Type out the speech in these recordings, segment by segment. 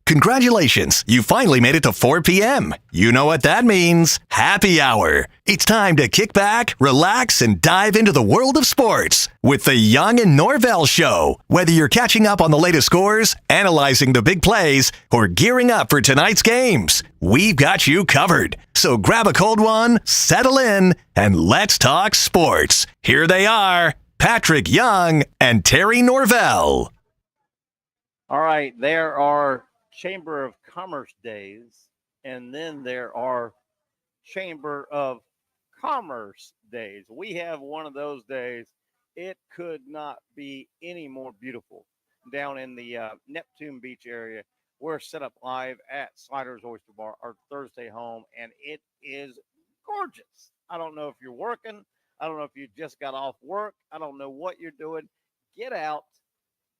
Congratulations, you finally made it to 4 p.m. You know what that means. Happy hour. It's time to kick back, relax, and dive into the world of sports with the Young Norvelle Show. Whether you're catching up on the latest scores, analyzing the big plays, or gearing up for tonight's games, we've got you covered. So grab a cold one, settle in, and let's talk sports. Here they are, Patrick Young and Terry Norvelle. All right, there are Chamber of Commerce days, and then there are Chamber of Commerce days. We have one of those days. It could not be any more beautiful down in the Neptune Beach area. We're set up live at Sliders Oyster Bar, our Thursday home, and it is gorgeous. I don't know if you're working. I don't know if you just got off work. I don't know what you're doing. Get out,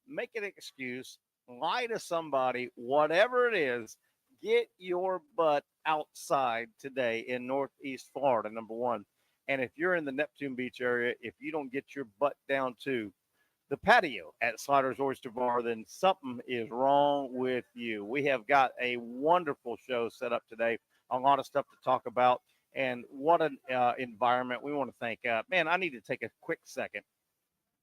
make an excuse, lie to somebody, whatever it is, get your butt outside today in Northeast Florida, number one. And if you're in the Neptune Beach area, if you don't get your butt down to the patio at Sliders Oyster Bar, then something is wrong with you. We have got a wonderful show set up today, a lot of stuff to talk about, and what an environment. We want to thank, I need to take a quick second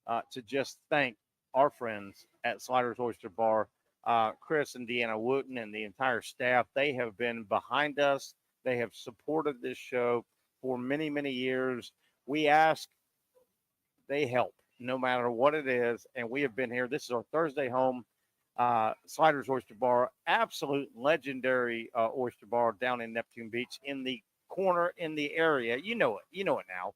to just thank our friends at Sliders Oyster Bar, Chris and Deanna Wooten and the entire staff. They have been behind us. They have supported this show for many, many years. We ask, they help, no matter what it is. And we have been here. This is our Thursday home, Sliders Oyster Bar, absolute legendary oyster bar down in Neptune Beach in the corner in the area. You know it. You know it now.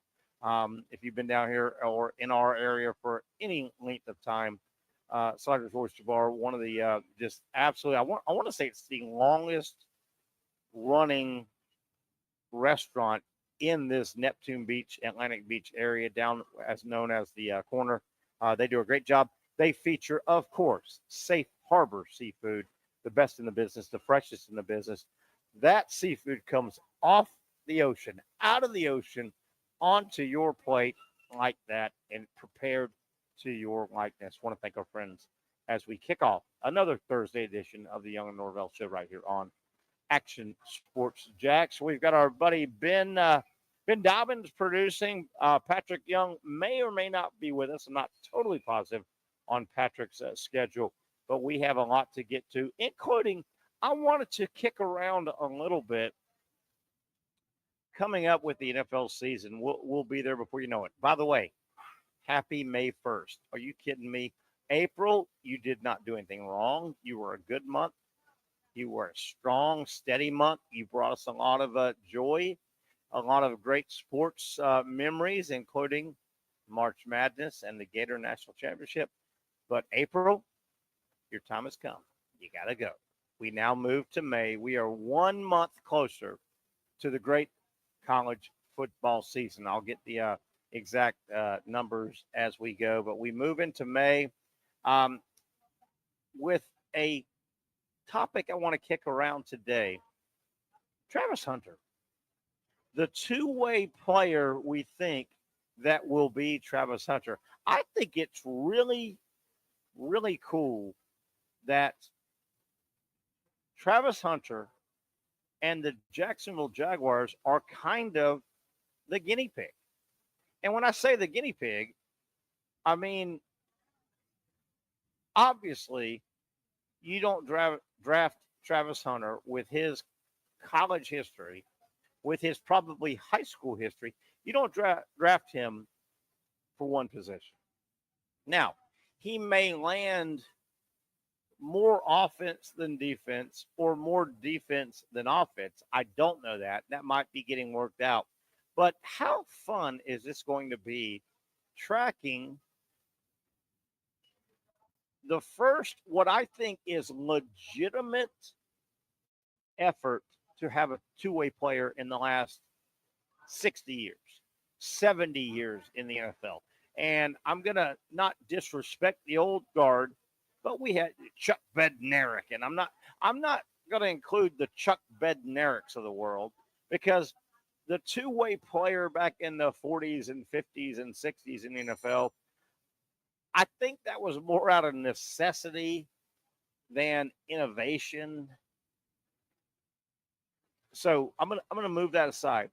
If you've been down here or in our area for any length of time, Sliders Oyster Bar, one of the just absolutely, I want to say it's the longest running restaurant in this Neptune Beach, Atlantic Beach area, down as known as the corner. They do a great job. They feature, of course, Safe Harbor seafood, the best in the business, the freshest in the business. That seafood comes off the ocean, out of the ocean, onto your plate like that and prepared to your likeness. I want to thank our friends as we kick off another Thursday edition of the Young Norvelle Show right here on Action Sports Jacks. We've got our buddy Ben Dobbins producing. Patrick Young may or may not be with us. I'm not totally positive on Patrick's schedule, but we have a lot to get to, including I wanted to kick around a little bit. Coming up with the NFL season, we'll be there before you know it. By the way, happy May 1st. Are you kidding me? April, you did not do anything wrong. You were a good month. You were a strong, steady month. You brought us a lot of joy, a lot of great sports memories, including March Madness and the Gator National Championship. But April, your time has come. You got to go. We now move to May. We are 1 month closer to the great college football season. I'll get the exact numbers as we go, but we move into May with a topic I want to kick around today. Travis Hunter, the two-way player we think that will be Travis Hunter. I think it's really, really cool that Travis Hunter and the Jacksonville Jaguars are kind of the guinea pig. And when I say the guinea pig, I mean, obviously, you don't draft Travis Hunter with his college history, with his probably high school history. You don't draft him for one position. Now, he may land more offense than defense or more defense than offense. I don't know that. That might be getting worked out. But how fun is this going to be tracking the first, what I think is legitimate effort to have a two-way player in the last 60 years, 70 years in the NFL. And I'm going to not disrespect the old guard, but we had Chuck Bednarik, and I'm not going to include the Chuck Bednariks of the world, because the two-way player back in the 40s and 50s and 60s in the NFL, I think that was more out of necessity than innovation. So I'm gonna move that aside.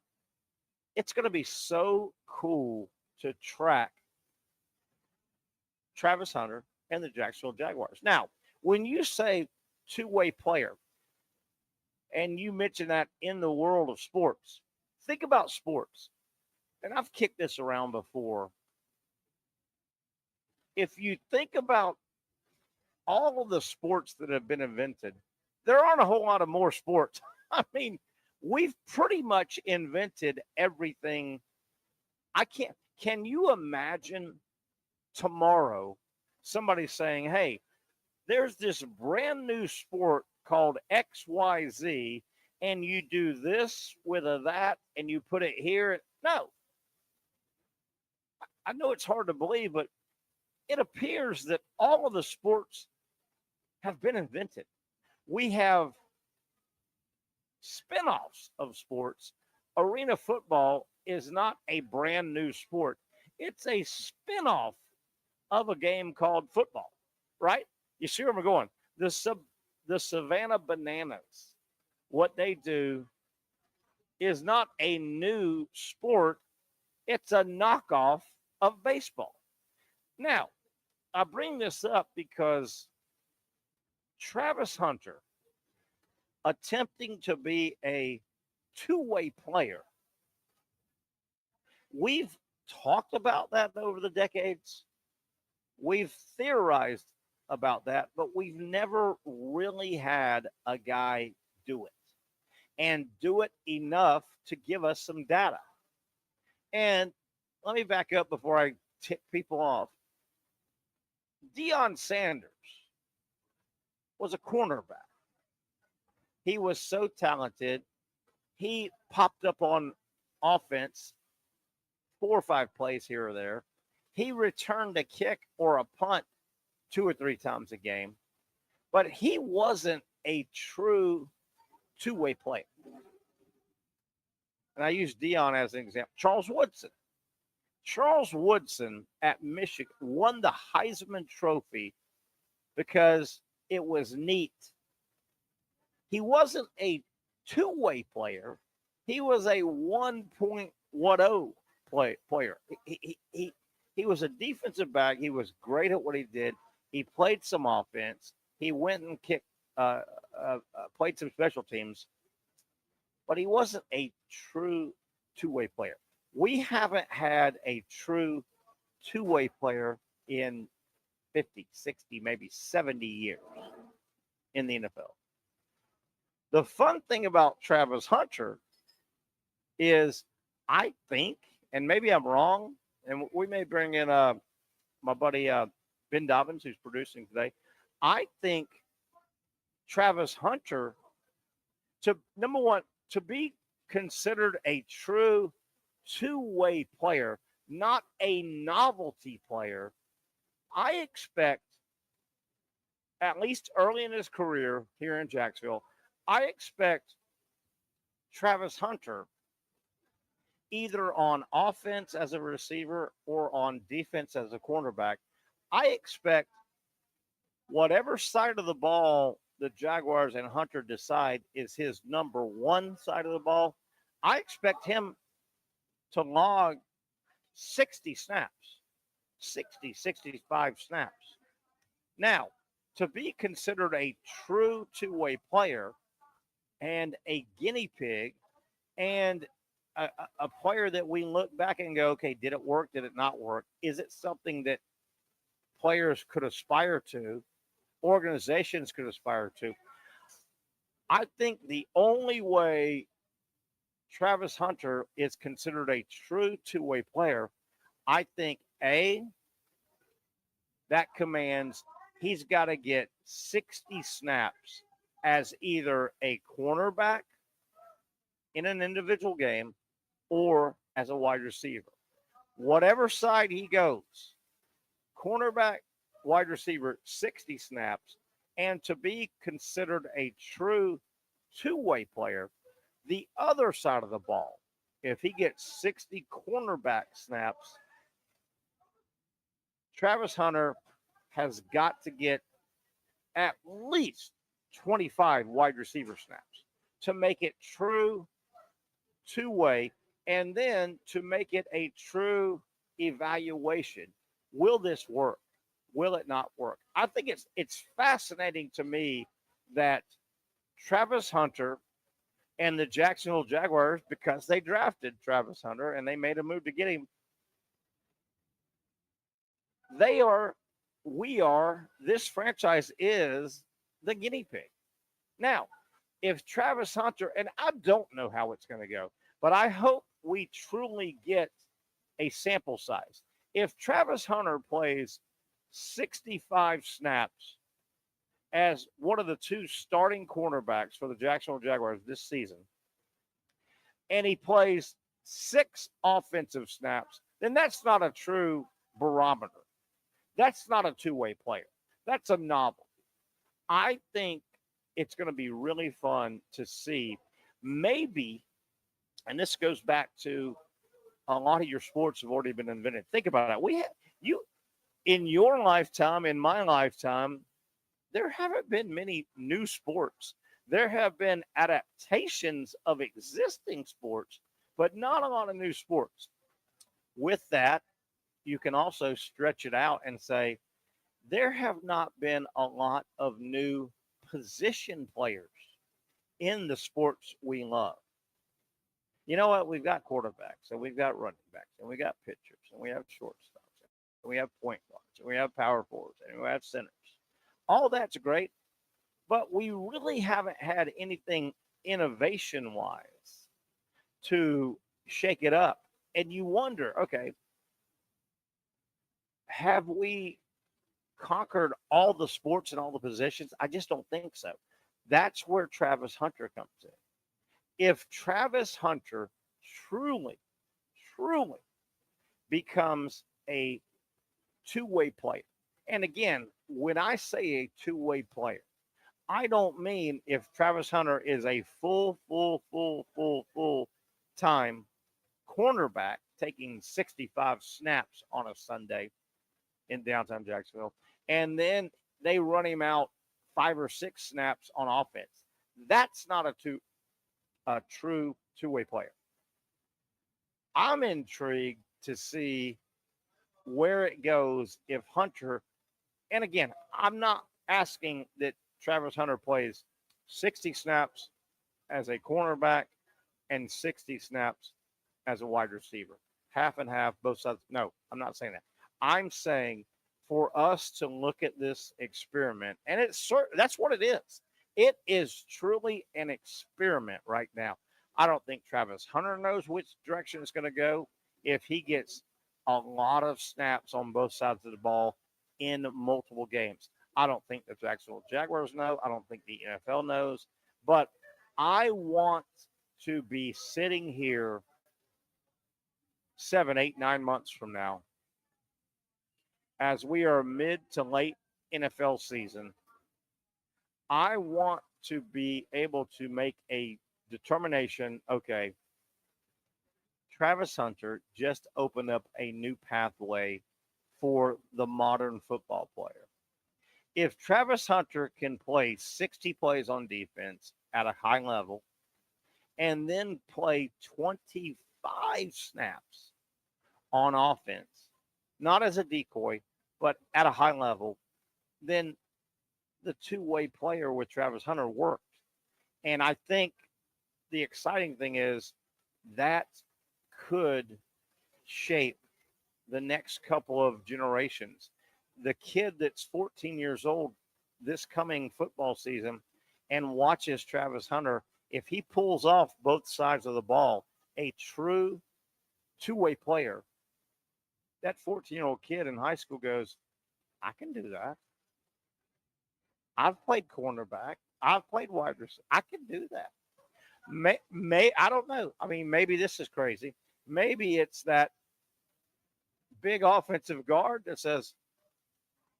It's gonna be so cool to track Travis Hunter and the Jacksonville Jaguars. Now, when you say two-way player, and you mention that in the world of sports, think about sports. And I've kicked this around before. If you think about all of the sports that have been invented, there aren't a whole lot of more sports. I mean, we've pretty much invented everything. Can you imagine tomorrow somebody saying, hey, there's this brand new sport called XYZ, and you do this with a that, and you put it here? No. I know it's hard to believe, but it appears that all of the sports have been invented. We have spin-offs of sports. Arena football is not a brand new sport. It's a spin-off of a game called football, right? You see where I'm going? The Savannah Bananas, what they do is not a new sport. It's a knockoff of baseball. Now, I bring this up because Travis Hunter attempting to be a two-way player. We've talked about that over the decades. We've theorized about that, but we've never really had a guy do it and do it enough to give us some data. And let me back up before I tick people off. Deion Sanders was a cornerback. He was so talented. He popped up on offense 4 or 5 plays here or there. He returned a kick or a punt 2 or 3 times a game, but he wasn't a true two-way player. And I use Deion as an example. Charles Woodson at Michigan won the Heisman Trophy because it was neat. He wasn't a two-way player. He was a 1.10 player. He was a defensive back. He was great at what he did. He played some offense. He went and played some special teams, but he wasn't a true two-way player. We haven't had a true two-way player in 50, 60, maybe 70 years in the NFL. The fun thing about Travis Hunter is, I think, and maybe I'm wrong, and we may bring in my buddy Ben Dobbins, who's producing today. I think Travis Hunter, number one, to be considered a true two-way player, not a novelty player, I expect, at least early in his career here in Jacksonville, I expect Travis Hunter either on offense as a receiver or on defense as a cornerback. I expect whatever side of the ball the Jaguars and Hunter decide is his number one side of the ball, I expect him to log 60 snaps, 60, 65 snaps. Now, to be considered a true two-way player and a guinea pig and a player that we look back and go, okay, did it work? Did it not work? Is it something that players could aspire to, organizations could aspire to? I think the only way Travis Hunter is considered a true two-way player, I think, that commands he's got to get 60 snaps as either a cornerback in an individual game or as a wide receiver. Whatever side he goes, cornerback, wide receiver, 60 snaps. And to be considered a true two-way player, the other side of the ball, if he gets 60 cornerback snaps, Travis Hunter has got to get at least 25 wide receiver snaps to make it true two-way, and then to make it a true evaluation. Will this work? Will it not work? I think it's fascinating to me that Travis Hunter and the Jacksonville Jaguars, because they drafted Travis Hunter and they made a move to get him, this franchise is the guinea pig. Now, if Travis Hunter, and I don't know how it's going to go, but I hope we truly get a sample size. If Travis Hunter plays 65 snaps as one of the two starting cornerbacks for the Jacksonville Jaguars this season, and he plays 6 offensive snaps, then that's not a true barometer. That's not a two-way player. That's a novelty. I think it's going to be really fun to see. Maybe, and this goes back to a lot of your sports have already been invented. Think about it. In your lifetime, in my lifetime, there haven't been many new sports. There have been adaptations of existing sports, but not a lot of new sports. With that, you can also stretch it out and say there have not been a lot of new position players in the sports we love. You know what? We've got quarterbacks, and we've got running backs, and we got pitchers, and we have shortstops, and we have point guards, and we have power forwards, and we have centers. All that's great, but we really haven't had anything innovation-wise to shake it up. And you wonder, okay, have we conquered all the sports and all the positions? I just don't think so. That's where Travis Hunter comes in. If Travis Hunter truly becomes a two-way player, and again, when I say a two-way player, I don't mean if Travis Hunter is a full-time cornerback taking 65 snaps on a Sunday in downtown Jacksonville, and then they run him out 5 or 6 snaps on offense. That's not a true two-way player. I'm intrigued to see where it goes if Hunter, and again, I'm not asking that Travis Hunter plays 60 snaps as a cornerback and 60 snaps as a wide receiver. Half and half, both sides. No, I'm not saying that. I'm saying for us to look at this experiment, and that's what it is. It is truly an experiment right now. I don't think Travis Hunter knows which direction it's going to go if he gets a lot of snaps on both sides of the ball in multiple games. I don't think the Jacksonville Jaguars know. I don't think the NFL knows. But I want to be sitting here 7, 8, 9 months from now, as we are mid to late NFL season. I want to be able to make a determination, okay, Travis Hunter just opened up a new pathway for the modern football player. If Travis Hunter can play 60 plays on defense at a high level and then play 25 snaps on offense, not as a decoy, but at a high level, then the two-way player with Travis Hunter worked. And I think the exciting thing is that could shape the next couple of generations. The kid that's 14 years old this coming football season and watches Travis Hunter, if he pulls off both sides of the ball, a true two-way player, that 14-year-old kid in high school goes, I can do that. I've played cornerback. I've played wide receiver. I can do that. I don't know. I mean, maybe this is crazy. Maybe it's that big offensive guard that says,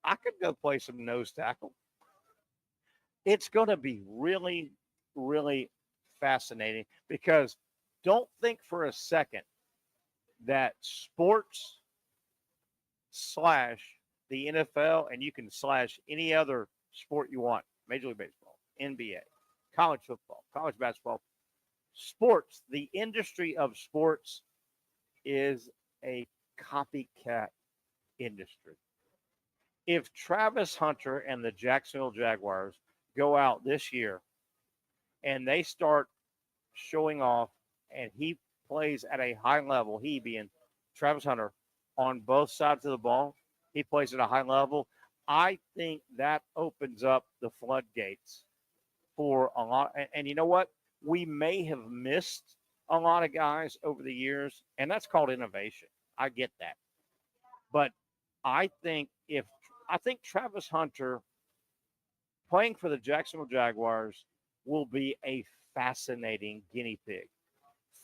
I could go play some nose tackle. It's going to be really, really fascinating, because don't think for a second that sports / the NFL, and you can slash any other sport you want. Major League Baseball, NBA, college football, college basketball, sports. The industry of sports is a copycat industry. If Travis Hunter and the Jacksonville Jaguars go out this year and they start showing off and he plays at a high level, he being Travis Hunter, on both sides of the ball, he plays at a high level, I think that opens up the floodgates for a lot. And you know what? We may have missed a lot of guys over the years, and that's called innovation. I get that. But I think Travis Hunter playing for the Jacksonville Jaguars will be a fascinating guinea pig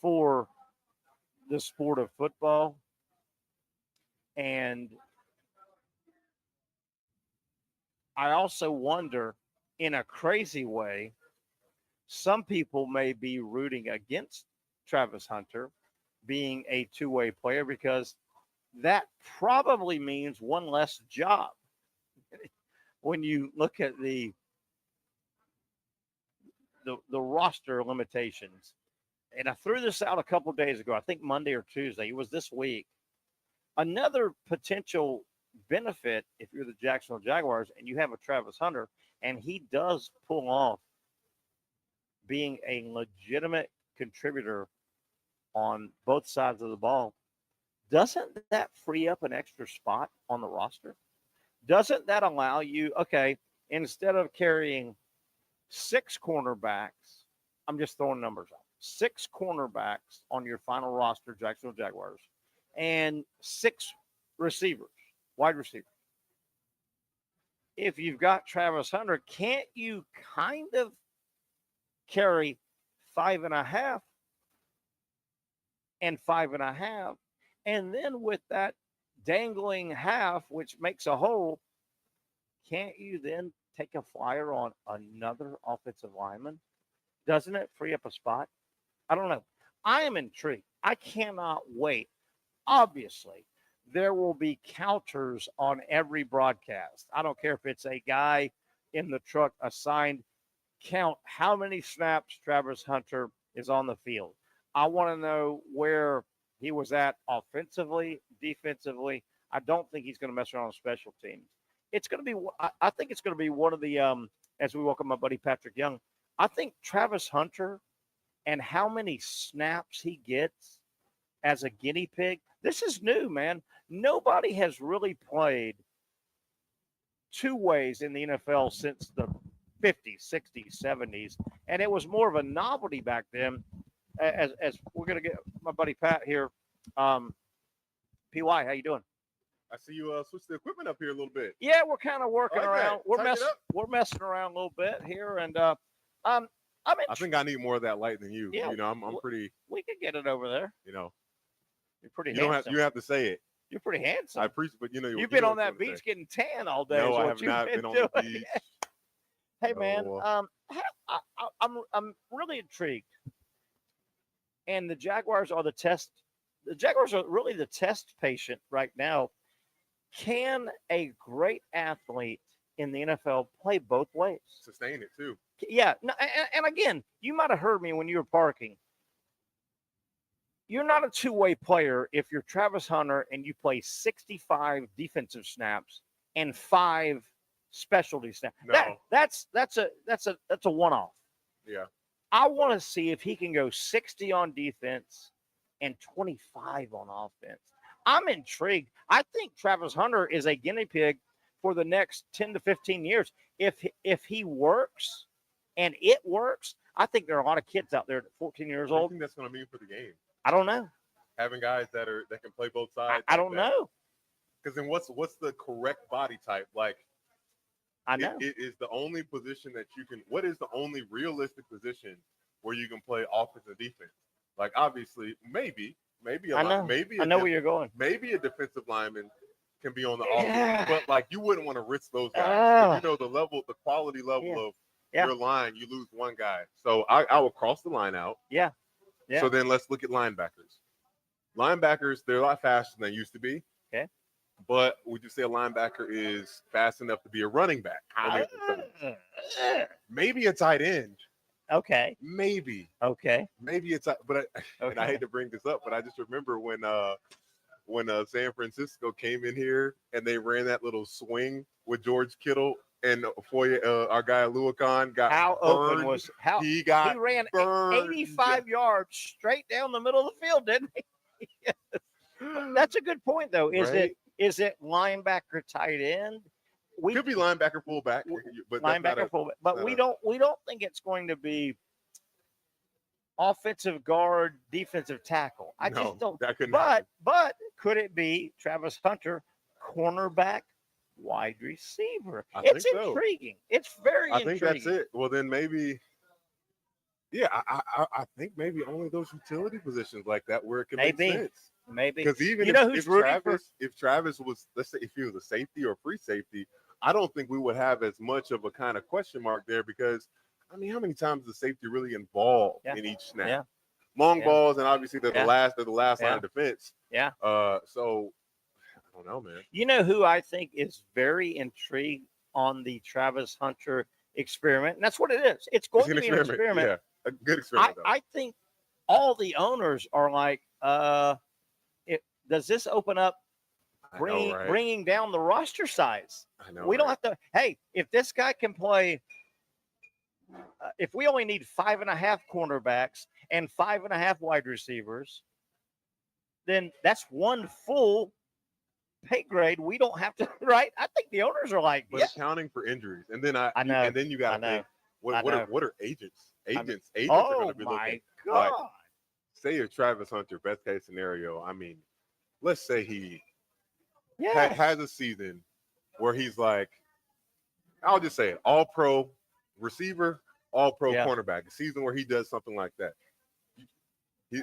for the sport of football. And I also wonder, in a crazy way, some people may be rooting against Travis Hunter being a two-way player because that probably means one less job. When you look at the roster limitations, and I threw this out a couple of days ago, I think Monday or Tuesday, it was this week. Another potential benefit if you're the Jacksonville Jaguars and you have a Travis Hunter and he does pull off being a legitimate contributor on both sides of the ball, doesn't that free up an extra spot on the roster? Doesn't that allow you, okay, instead of carrying 6 cornerbacks, I'm just throwing numbers out, 6 cornerbacks on your final roster, Jacksonville Jaguars, and 6 receivers, wide receivers. If you've got Travis Hunter, can't you kind of carry 5.5 and 5.5? And then with that dangling half, which makes a hole, can't you then take a flyer on another offensive lineman? Doesn't it free up a spot? I don't know. I am intrigued. I cannot wait. Obviously, there will be counters on every broadcast. I don't care if it's a guy in the truck assigned, count how many snaps Travis Hunter is on the field. I want to know where he was at offensively, defensively. I don't think he's going to mess around on special teams. It's going to be, I think it's going to be one of the, as we welcome my buddy Patrick Young, I think Travis Hunter and how many snaps he gets as a guinea pig. This is new, man. Nobody has really played two ways in the NFL since the 50s, 60s, 70s. And it was more of a novelty back then. As we're going to get my buddy Pat here. PY, how you doing? I see you switch the equipment up here a little bit. Yeah, we're kind of working around. That. We're messing around a little bit here. And I think I need more of that light than you. Yeah, you know, I'm pretty. We could get it over there. You know, you're pretty you handsome. You have to say it. You're pretty handsome. I appreciate, but you've been on that beach getting tan all day. No, I have not been on the beach. Hey, man, I'm really intrigued. And the Jaguars are the test. The Jaguars are really the test patient right now. Can a great athlete in the NFL play both ways? Sustain it too. Yeah. No, and again, you might have heard me when you were parking. You're not a two-way player if you're Travis Hunter and you play 65 defensive snaps and 5 specialty snaps. No. That's a one-off. Yeah. I want to see if he can go 60 on defense and 25 on offense. I'm intrigued. I think Travis Hunter is a guinea pig for the next 10 to 15 years. If he works and it works, I think there are a lot of kids out there at 14 years old. What do you think that's going to mean for the game? I don't know. Having guys that can play both sides. I don't know. Because then what's the correct body type? Like, I know. It is the only position that you can. What is the only realistic position where you can play offense and defense? Like, obviously, maybe a lot. Maybe I know where you're going. Maybe a defensive lineman can be on the offense, but like you wouldn't want to risk those guys. You know the quality level of your line. You lose one guy, so I will cross the line out. Yeah. So then let's look at linebackers. Linebackers, they're a lot faster than they used to be. Okay. But would you say a linebacker is fast enough to be a running back? Maybe a tight end. Okay. Maybe. Okay. Maybe it's, but and I hate to bring this up, but I just remember when San Francisco came in here and they ran that little swing with George Kittle and our guy Luakon got how burned. Open was he ran burned. 85 yards straight down the middle of the field, didn't he? Yes. That's a good point, though. Is it linebacker, tight end? We could be linebacker, fullback, but linebacker, fullback. But we don't think it's going to be offensive guard, defensive tackle. I just don't. That couldn't happen. But could it be Travis Hunter, cornerback, wide receiver? It's intriguing. It's very intriguing. I think that's it. Well, then maybe. Yeah, I think maybe only those utility positions like that where it can make sense. Maybe because even if Travis was, let's say, if he was a safety or free safety, I don't think we would have as much of a kind of question mark there because, I mean, how many times is the safety really involved in each snap? Yeah. Long balls, and obviously they're the last line of defense. Yeah. So I don't know, man. You know who I think is very intrigued on the Travis Hunter experiment, and that's what it is. It's going to be an experiment. Yeah, a good experiment. I think all the owners are like, does this open up bringing down the roster size? I know. We don't have to. Hey, if this guy can play, if we only need 5.5 cornerbacks and 5.5 wide receivers, then that's one full pay grade. We don't have to, right? I think the owners are like, but accounting for injuries, and then I know, and then you got to think, what are agents? Agents are going to be looking. Oh my God! Like, say if Travis Hunter, best case scenario, I mean, let's say he has a season where he's like, I'll just say it, all pro receiver, all pro cornerback. A season where he does something like that.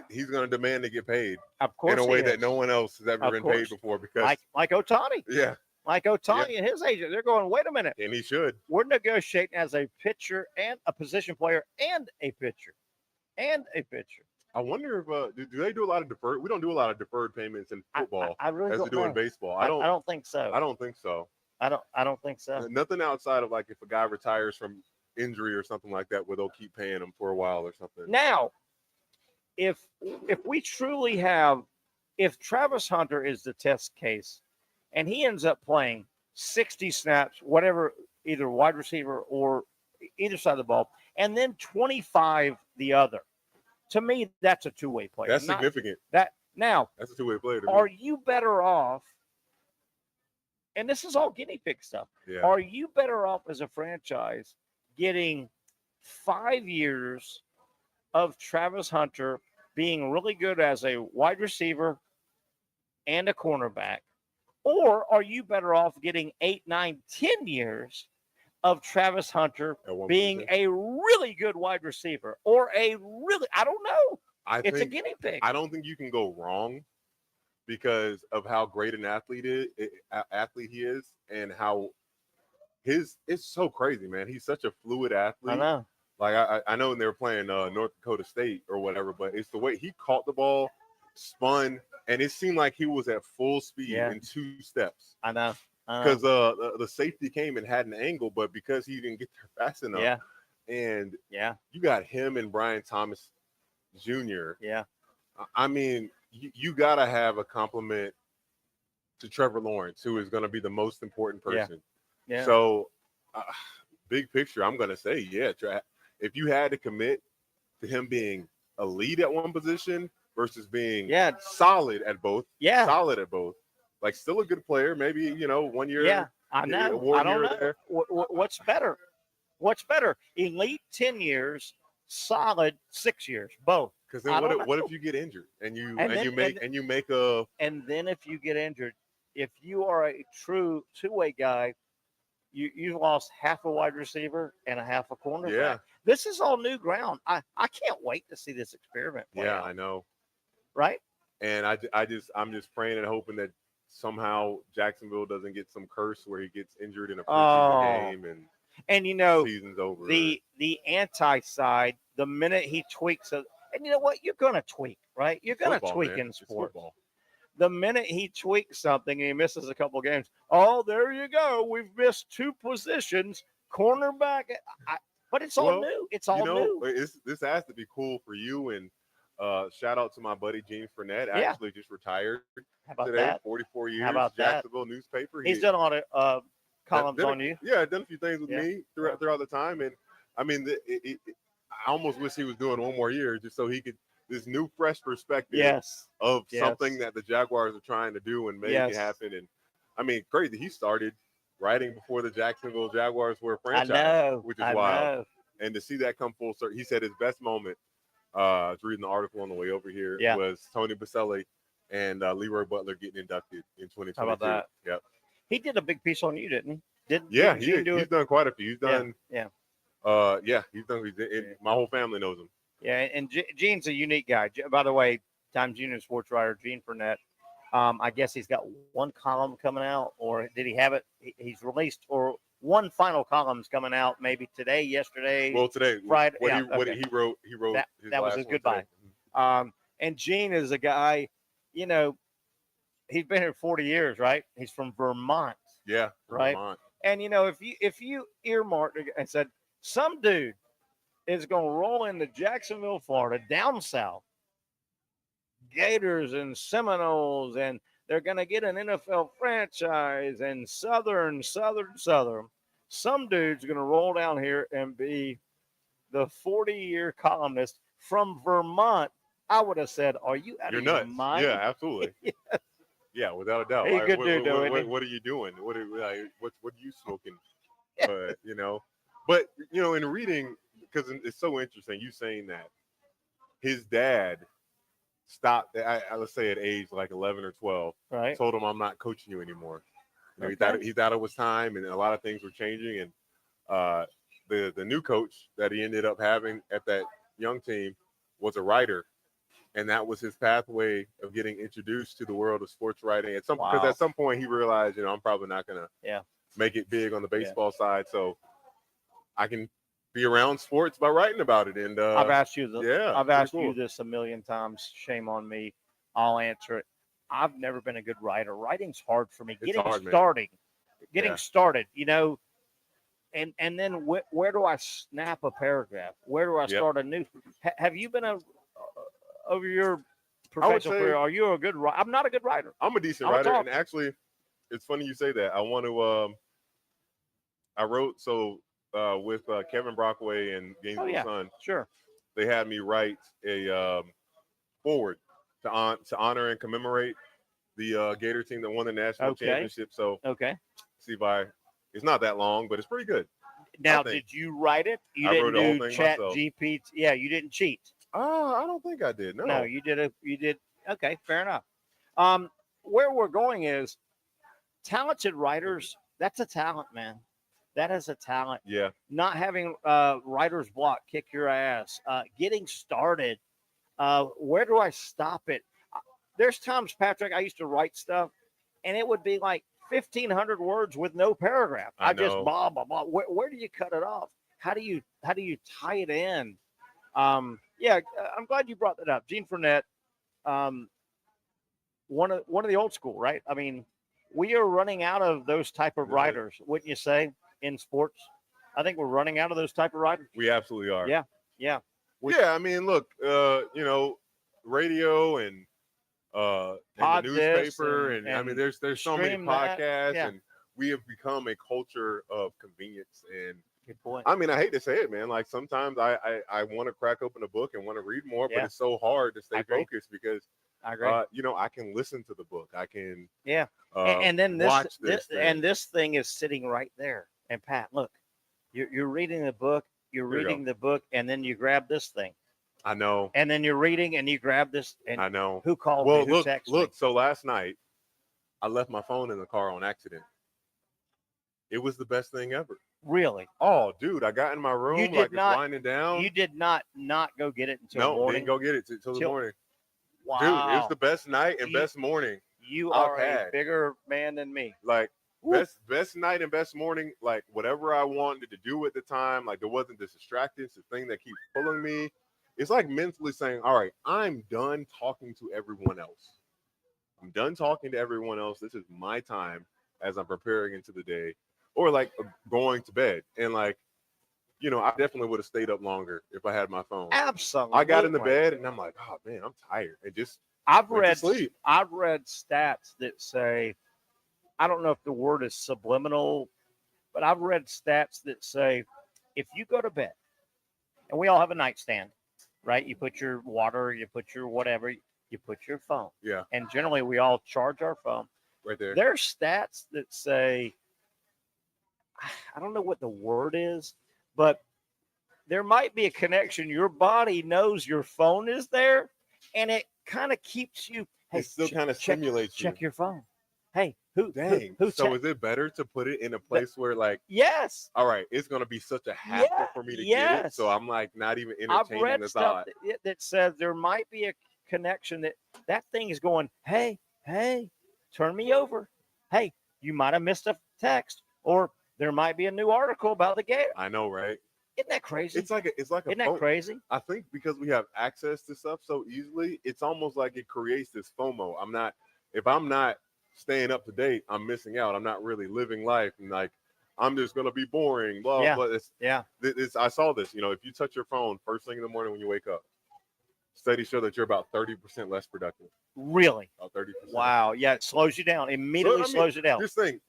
He's going to demand to get paid, of course, in a way that no one else has ever been paid before. Because like Ohtani, like Ohtani and his agent, they're going, wait a minute, and he should. We're negotiating as a pitcher and a position player and a pitcher. I wonder if do they do a lot of deferred? We don't do a lot of deferred payments in football I really as don't we do know. in baseball. I don't think so. I don't think so. I don't think so. Nothing outside of like if a guy retires from injury or something like that, where they'll keep paying him for a while or something. Now, if we truly have, if Travis Hunter is the test case, and he ends up playing 60 snaps, whatever, either wide receiver or either side of the ball, and then 25 the other. To me, that's a two-way player. That's significant. That's a two-way player. Are you better off? And this is all guinea pig stuff. Yeah. Are you better off as a franchise getting 5 years of Travis Hunter being really good as a wide receiver and a cornerback? Or are you better off getting 8, 9, 10 years of Travis Hunter being a really good wide receiver or I don't know. It's a guinea pig. I don't think you can go wrong because of how great an athlete he is and how it's so crazy, man. He's such a fluid athlete. I know. Like I know when they were playing North Dakota State or whatever, but it's the way he caught the ball, spun, and it seemed like he was at full speed in 2 steps. I know. Because the safety came and had an angle, but because he didn't get there fast enough, and you got him and Brian Thomas Jr. Yeah, I mean, you got to have a compliment to Trevor Lawrence, who is going to be the most important person. Yeah. So, big picture, I'm going to say, if you had to commit to him being elite at one position versus being solid at both, like still a good player, maybe 1 year. Yeah, I know. I don't know. What's better? What's better? Elite 10 years, solid 6 years, both. Because then what if you get injured and you make a and then if you get injured, if you are a true two-way guy, you've lost half a wide receiver and a half a cornerback. Yeah. This is all new ground. I can't wait to see this experiment play out. I know. Right? And I'm just praying and hoping that somehow Jacksonville doesn't get some curse where he gets injured in a preseason game and season's over. The anti side, the minute he tweaks it, and you know what? You're gonna tweak, right? You're gonna tweak in sports. The minute he tweaks something and he misses a couple games, oh, there you go. We've missed 2 positions, cornerback. But it's all new. It's all new. This has to be cool for you. And shout out to my buddy Gene Fournette. Yeah. Actually just retired How about today. that? 44 years. How about Jacksonville newspaper. He's done a lot of columns on you. Yeah, done a few things with me throughout the time. And I mean, I almost wish he was doing one more year just so he could this new fresh perspective of something that the Jaguars are trying to do and make it happen. And I mean, crazy. He started writing before the Jacksonville Jaguars were a franchise, which is wild. And to see that come full circle, he said his best moment, I was reading the article on the way over here, was Tony Baselli and Leroy Butler getting inducted in 2022. How about that? Yep. He did a big piece on you, didn't he? He's done quite a few. He's done. He's done. My whole family knows him. Yeah, and Gene's a unique guy. By the way, Times Union sports writer Gene Fournette. I guess he's got one column coming out, or did he have it? He's released, or one final column's coming out maybe today, yesterday. Well, today, Friday. What he wrote. That was his goodbye. And Gene is a guy, he's been here 40 years, right? He's from Vermont. Yeah, right. Vermont. And if you earmarked it and said some dude is going to roll into Jacksonville, Florida, down south, Gators and Seminoles, and they're going to get an NFL franchise and Southern. Some dude's going to roll down here and be the 40-year columnist from Vermont. I would have said, "Are you out of your mind?" Yeah, absolutely. Yeah, without a doubt. He's a good dude, what are you doing? What are you smoking? But in reading, because it's so interesting, you saying that his dad stopped. Let's say at age like 11 or 12, right? Told him, "I'm not coaching you anymore." Okay. He thought it was time, and a lot of things were changing. And the new coach that he ended up having at that young team was a writer. And that was his pathway of getting introduced to the world of sports writing. Because at some point he realized, I'm probably not going to make it big on the baseball side. So I can be around sports by writing about it. And I've asked you you this a million times. Shame on me. I'll answer it. I've never been a good writer. Writing's hard for me. Getting started, and then where do I snap a paragraph? Where do I start a new? Have you been over your professional career, are you a good writer? I'm not a good writer. I'm a decent writer. And actually, it's funny you say that. I want to, I wrote, with Kevin Brockway and Gainesville Sun. Sure. They had me write a forward to honor and commemorate the Gator team that won the national championship. So, see if it's not that long, but it's pretty good. Now, did you write it? You didn't do Chat GPT. Yeah, you didn't cheat. I don't think I did. No, you did. Okay, fair enough. Where we're going is talented writers. That's a talent, man. That is a talent. Yeah. Not having writer's block kick your ass. Getting started. Where do I stop it? There's times, Patrick, I used to write stuff, and it would be like 1,500 words with no paragraph. I just blah blah blah. Where do you cut it off? How do you tie it in? I'm glad you brought that up. Gene Fournette, one of the old school, right? I mean, we are running out of those type of writers, wouldn't you say, in sports? I think we're running out of those type of writers. We absolutely are. Yeah. I mean, look, radio and the newspaper, and I mean, there's so many podcasts, and we have become a culture of convenience. And good point. I mean, I hate to say it, man. Like sometimes I want to crack open a book and want to read more, but it's so hard to stay focused because I agree. I can listen to the book. I can and then watch this thing. And this thing is sitting right there. And Pat, look, you're reading the book. You're reading the book, and then you grab this thing. I know. And then you're reading, and you grab this. And I know. Who called me? Who texted me? So last night, I left my phone in the car on accident. It was the best thing ever. Really? Oh, dude, I got in my room it's winding down. You did not go get it until the morning? No, didn't go get it until the morning. Wow. Dude, it was the best night and best morning. You are a bigger man than me. Like, best night and best morning, like whatever I wanted to do at the time, like there wasn't this distraction, it's the thing that keeps pulling me. It's like mentally saying, all right, I'm done talking to everyone else. I'm done talking to everyone else. This is my time as I'm preparing into the day, or like going to bed. And like, I definitely would have stayed up longer if I had my phone. Absolutely. I got in the bed and I'm like, oh man, I'm tired, and just I've went to read sleep. I've read stats that say, I don't know if the word is subliminal, but I've read stats that say if you go to bed, and we all have a nightstand, right? You put your water, you put your whatever, you put your phone. Yeah. And generally we all charge our phone. Right there. There's stats that say, I don't know what the word is, but there might be a connection. Your body knows your phone is there, and it kind of keeps you. Hey, it still kind of stimulates you. Check your phone. Hey, who? So is it better to put it in a place where, like, yes, all right, it's gonna be such a hassle for me to get it, so I'm like not even entertaining I've read the stuff thought. that says there might be a connection that thing is going. Hey, turn me over. Hey, you might have missed a text, or there might be a new article about the game. I know, right? Isn't that crazy? It's like a Isn't that crazy? I think because we have access to stuff so easily, it's almost like it creates this FOMO. If I'm not staying up to date, I'm missing out. I'm not really living life, and like I'm just gonna be boring. Blah blah. I saw this. If you touch your phone first thing in the morning when you wake up, studies show that you're about 30% less productive. Really? About 30%. Wow. Yeah, it slows you down. Immediately slows you down. Just think.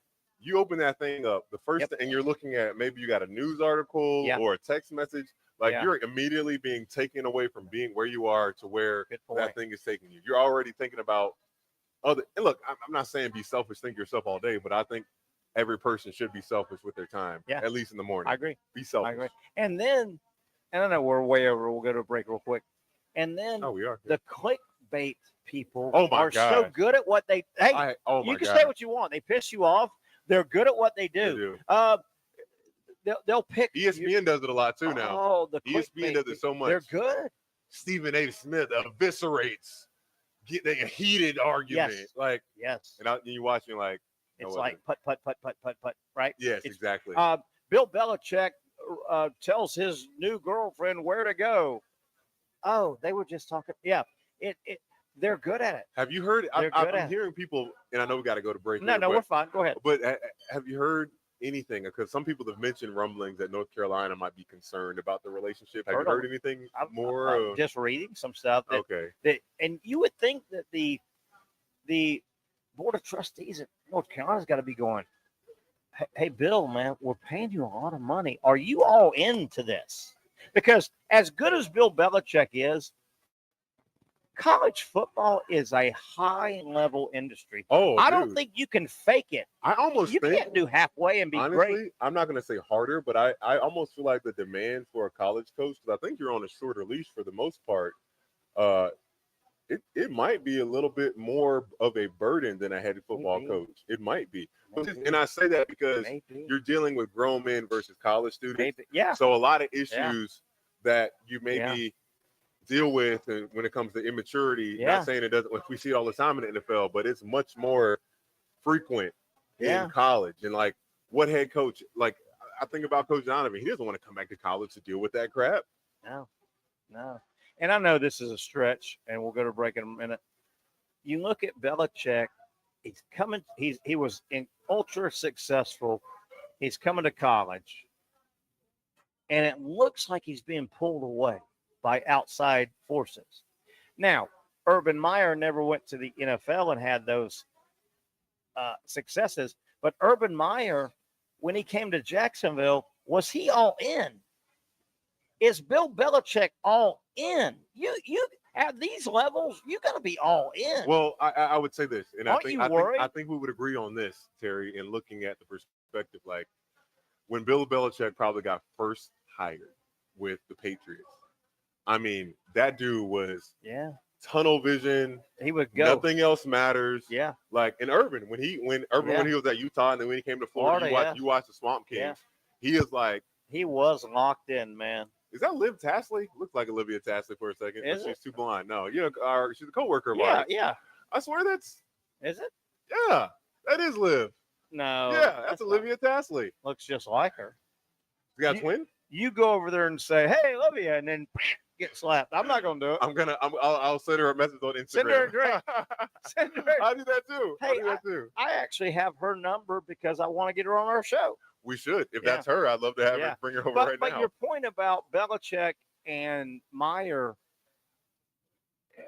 You open that thing up, the first thing, and you're looking at maybe you got a news article or a text message. Like you're immediately being taken away from being where you are to where that thing is taking you. You're already thinking about other. And look, I'm not saying be selfish, think yourself all day, but I think every person should be selfish with their time. Yeah. At least in the morning. I agree. Be selfish. I agree. And then, and I know we're way over. We'll go to a break real quick. And then we are. The clickbait people are so good at what they. Hey, you can say what you want. They piss you off. They're good at what they do. They'll pick. ESPN does it a lot too now. Oh, the ESPN does it so much. They're good. Stephen A. Smith eviscerates a heated argument. Yes. Like yes. And you watching like it's like put, right? Yes, exactly. Bill Belichick tells his new girlfriend where to go. Oh, they were just talking. Yeah. They're good at it. Have you heard? I'm hearing people, and I know we got to go to break. No, we're fine. Go ahead. But have you heard anything? Because some people have mentioned rumblings that North Carolina might be concerned about the relationship. Have you heard anything more? I'm just reading some stuff. And you would think that the Board of Trustees at North Carolina's got to be going, hey, Bill, man, we're paying you a lot of money. Are you all into this? Because as good as Bill Belichick is, college football is a high-level industry. I don't think you can fake it. You can't do halfway and be great. I'm not going to say harder, but I almost feel like the demand for a college coach, because I think you're on a shorter leash for the most part, it might be a little bit more of a burden than a head football coach. It might be. And I say that because you're dealing with grown men versus college students. Yeah. So a lot of issues that you maybe deal with and when it comes to immaturity, not saying it doesn't, like we see it all the time in the NFL, but it's much more frequent in college. And like what head coach, like I think about Coach Donovan, he doesn't want to come back to college to deal with that crap. No. And I know this is a stretch, and we'll go to break in a minute. You look at Belichick, he was ultra successful. He's coming to college, and it looks like he's being pulled away by outside forces. Now, Urban Meyer never went to the NFL and had those successes, but Urban Meyer, when he came to Jacksonville, was he all in? Is Bill Belichick all in? You at these levels, you got to be all in. Well, I would say this, and I think we would agree on this, Terry, in looking at the perspective. Like when Bill Belichick probably got first hired with the Patriots, I mean, that dude was tunnel vision. He would go. Nothing else matters. Yeah. Like in Urban, when he was at Utah, and then when he came to Florida, you watched the Swamp Kings. Yeah. He is like he was locked in, man. Is that Liv Tasley? Looks like Olivia Tasley for a second. She's too blind. No, she's a coworker of ours. Yeah. I swear that's. Is it? Yeah, that is Liv. No. Yeah, that's Olivia Tasley. Looks just like her. You got a twin? You go over there and say, "Hey, Olivia," and then get slapped. I'm not going to do it. I'll send her a message on Instagram. Send her a drink. Send her. I'll do that too. Hey, I actually have her number because I want to get her on our show. We should. If that's her, I'd love to have her, bring her over right now. But your point about Belichick and Meyer.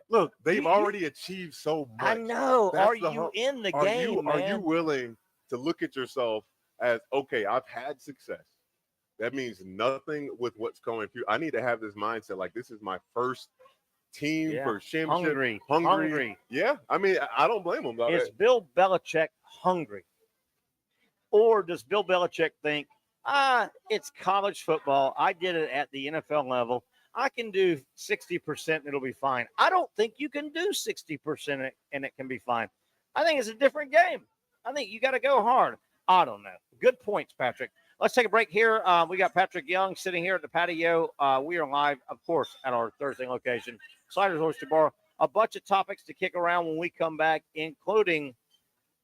Look, they've already achieved so much. I know. Are you in the game, man? Are you willing to look at yourself as, okay, I've had success. That means nothing with what's going through. I need to have this mindset like this is my first team for championship. Hungry. Yeah. I mean, I don't blame him. Is Bill Belichick hungry? Or does Bill Belichick think, it's college football. I did it at the NFL level. I can do 60% and it'll be fine. I don't think you can do 60% and it can be fine. I think it's a different game. I think you got to go hard. I don't know. Good points, Patrick. Let's take a break here. We got Patrick Young sitting here at the patio. We are live, of course, at our Thursday location, Sliders Oyster Bar. A bunch of topics to kick around when we come back, including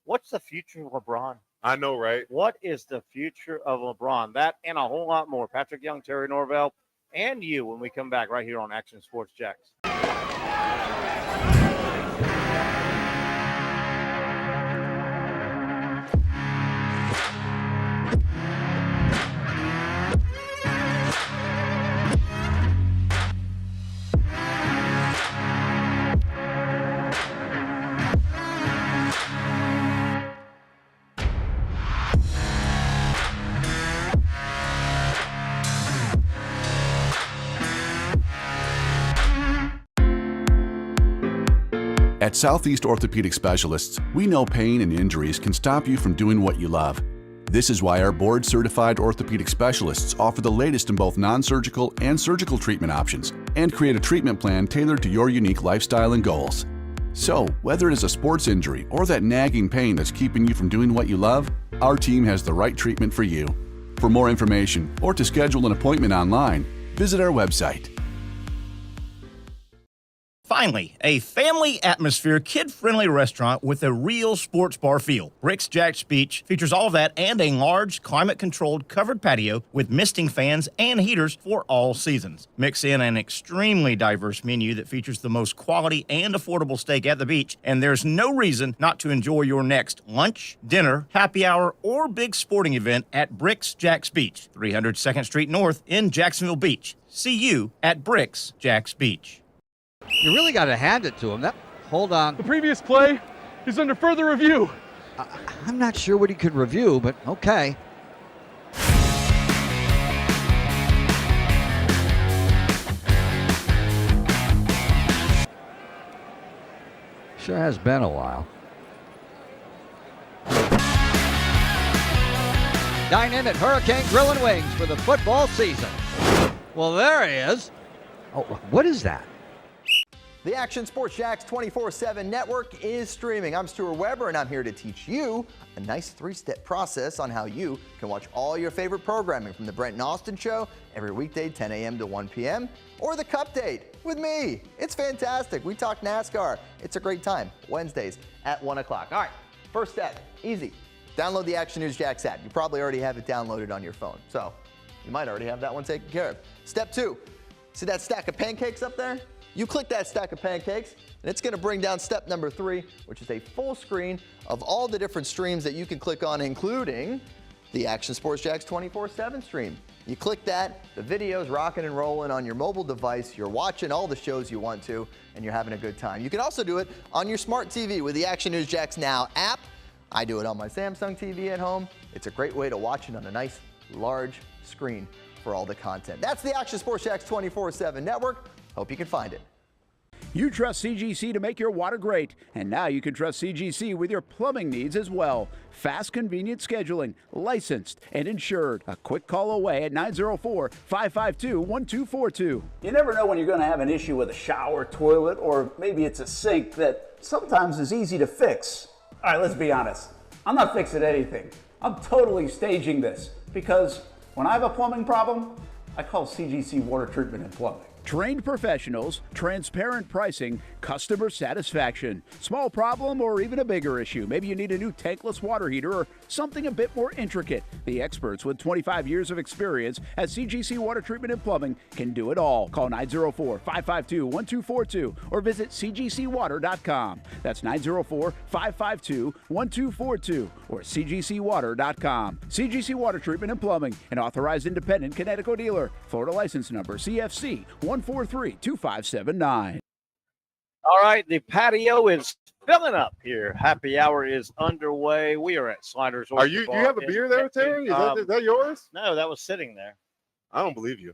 what's the future of LeBron? I know, right? What is the future of LeBron? That and a whole lot more. Patrick Young, Terry Norvelle, and you when we come back right here on Action Sports Jacks. At Southeast Orthopedic Specialists, we know pain and injuries can stop you from doing what you love. This is why our board-certified orthopedic specialists offer the latest in both non-surgical and surgical treatment options and create a treatment plan tailored to your unique lifestyle and goals. So, whether it is a sports injury or that nagging pain that's keeping you from doing what you love, our team has the right treatment for you. For more information or to schedule an appointment online, visit our website. Finally, a family atmosphere, kid-friendly restaurant with a real sports bar feel. Bricks Jack's Beach features all of that and a large, climate-controlled covered patio with misting fans and heaters for all seasons. Mix in an extremely diverse menu that features the most quality and affordable steak at the beach, and there's no reason not to enjoy your next lunch, dinner, happy hour, or big sporting event at Bricks Jack's Beach, 300 2nd Street North in Jacksonville Beach. See you at Bricks Jack's Beach. You really got to hand it to him. Hold on. The previous play is under further review. I'm not sure what he could review, but okay. Sure has been a while. Dine in at Hurricane Grill and Wings for the football season. Well, there he is. Oh, what is that? The Action Sports Jacks 24/7 network is streaming. I'm Stuart Weber, and I'm here to teach you a nice 3-step process on how you can watch all your favorite programming from the Brent and Austin Show every weekday 10 a.m. to 1 p.m. or the Cup Date with me. It's fantastic. We talk NASCAR. It's a great time. Wednesdays at 1 o'clock. All right, first step, easy. Download the Action News Jacks app. You probably already have it downloaded on your phone, so you might already have that one taken care of. Step 2, see that stack of pancakes up there? You click that stack of pancakes, and it's going to bring down step number 3, which is a full screen of all the different streams that you can click on, including the Action Sports Jacks 24/7 stream. You click that, the video's rocking and rolling on your mobile device. You're watching all the shows you want to, and you're having a good time. You can also do it on your smart TV with the Action News Jacks Now app. I do it on my Samsung TV at home. It's a great way to watch it on a nice, large screen for all the content. That's the Action Sports Jacks 24/7 network. Hope you can find it. You trust CGC to make your water great, and now you can trust CGC with your plumbing needs as well. Fast, convenient scheduling, licensed and insured. A quick call away at 904-552-1242. You never know when you're going to have an issue with a shower, toilet, or maybe it's a sink that sometimes is easy to fix. All right, let's be honest. I'm not fixing anything. I'm totally staging this because when I have a plumbing problem, I call CGC Water Treatment and Plumbing. Trained professionals, transparent pricing, customer satisfaction. Small problem or even a bigger issue. Maybe you need a new tankless water heater or something a bit more intricate. The experts with 25 years of experience at CGC Water Treatment and Plumbing can do it all. Call 904-552-1242 or visit cgcwater.com. That's 904-552-1242 or cgcwater.com. CGC Water Treatment and Plumbing, an authorized independent Connecticut dealer. Florida license number CFC 1432579. All right, the patio is filling up here. Happy hour is underway. We are at Sliders. Do you have a beer there, Terry? Is that yours? No, that was sitting there. I don't believe you.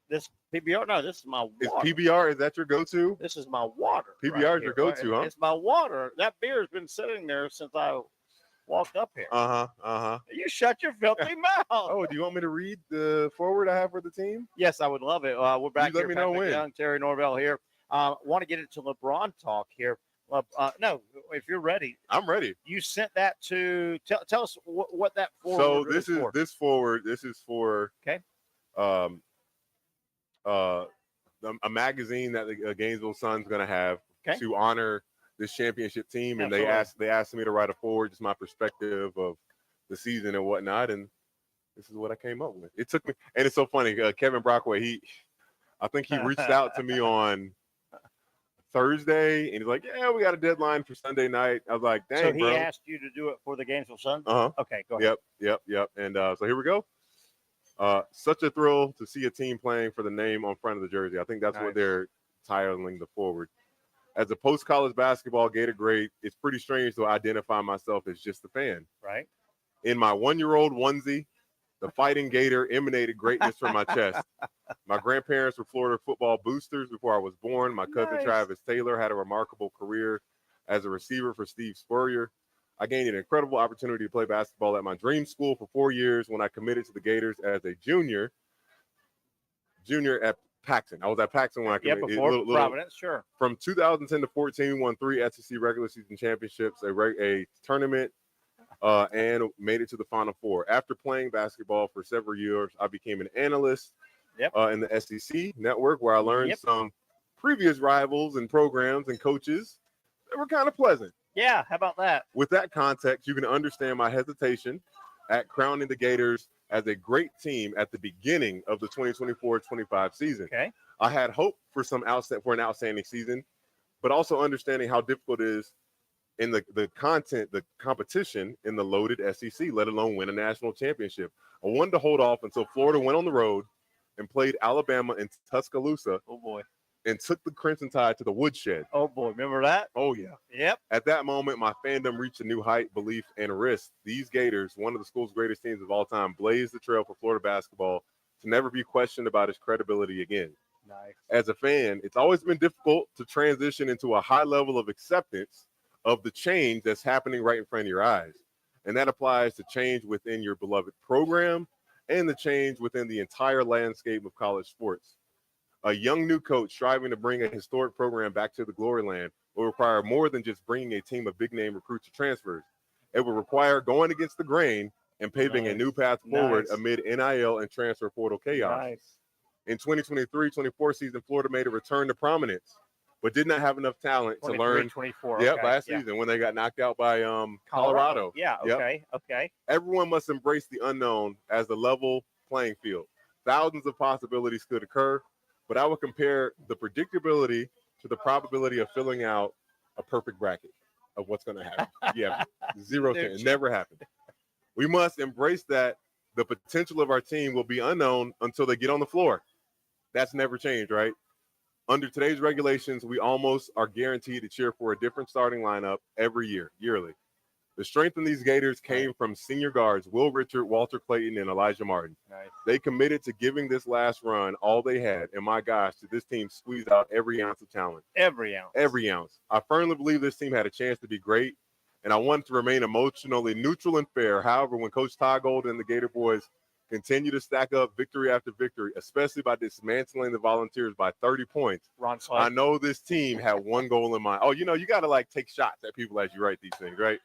This PBR? No, this is my water. Is PBR, is that your go-to? This is my water. PBR is your go-to, huh? It's my water. That beer has been sitting there since I walked up here. You shut your filthy mouth. Oh, do you want me to read the forward I have for the team? Yes, I would love it. We're back You here. let me know when. Young, Terry Norvelle here. Want to get into LeBron talk here. No, if you're ready. I'm ready. You sent that to tell us what that forward So is for. This is for okay. A magazine that the Gainesville Sun's going to have to honor this championship team, and they asked me to write a forward, just my perspective of the season and whatnot, and this is what I came up with. It took me, and it's so funny. Kevin Brockway, I think he reached out to me on Thursday, and he's like, "Yeah, we got a deadline for Sunday night." I was like, "Dang, so he bro." asked you to do it for the Gainesville Sun? Okay, go ahead. Yep. And so here we go. Such a thrill to see a team playing for the name on front of the jersey. I think that's what they're titling the forward. As a post-college basketball Gator great, it's pretty strange to identify myself as just a fan. Right. In my 1-year-old onesie, the Fighting Gator emanated greatness from my chest. My grandparents were Florida football boosters before I was born. My cousin Travis Taylor had a remarkable career as a receiver for Steve Spurrier. I gained an incredible opportunity to play basketball at my dream school for 4 years when I committed to the Gators as a junior at Paxton. I was at Paxton when I committed. Before Providence, sure. From 2010 to 14, we won 3 SEC regular season championships, a tournament, and made it to the Final Four. After playing basketball for several years, I became an analyst in the SEC network, where I learned some previous rivals and programs and coaches that were kind of pleasant. Yeah, how about that? With that context, you can understand my hesitation at crowning the Gators as a great team at the beginning of the 2024-25 season. Okay. I had hope for an outstanding season, but also understanding how difficult it is in the competition in the loaded SEC, let alone win a national championship. I wanted to hold off until Florida went on the road and played Alabama in Tuscaloosa. Oh, boy. And took the Crimson Tide to the woodshed. Oh, boy. Remember that? Oh, yeah. Yep. At that moment, my fandom reached a new height, belief, and risk. These Gators, one of the school's greatest teams of all time, blazed the trail for Florida basketball to never be questioned about its credibility again. Nice. As a fan, it's always been difficult to transition into a high level of acceptance of the change that's happening right in front of your eyes. And that applies to change within your beloved program and the change within the entire landscape of college sports. A young new coach striving to bring a historic program back to the glory land will require more than just bringing a team of big-name recruits or transfers. It will require going against the grain and paving a new path forward amid NIL and transfer portal chaos. Nice. In 2023-24 season, Florida made a return to prominence, but did not have enough talent to learn. 24. Last season when they got knocked out by Colorado. Yeah, okay. Everyone must embrace the unknown as the level playing field. Thousands of possibilities could occur, but I would compare the predictability to the probability of filling out a perfect bracket of what's going to happen. 0 chance. It never happened. We must embrace that the potential of our team will be unknown until they get on the floor. That's never changed, right? Under today's regulations, we almost are guaranteed to cheer for a different starting lineup every year, yearly. The strength in these Gators came from senior guards Will Richard, Walter Clayton, and Elijah Martin. Nice. They committed to giving this last run all they had, and my gosh, did this team squeeze out every ounce of talent. Every ounce. Every ounce. I firmly believe this team had a chance to be great, and I wanted to remain emotionally neutral and fair. However, when Coach Ty Golden and the Gator boys continue to stack up victory after victory, especially by dismantling the Volunteers by 30 points, I know this team had one goal in mind. Oh, you got to take shots at people as you write these things, right?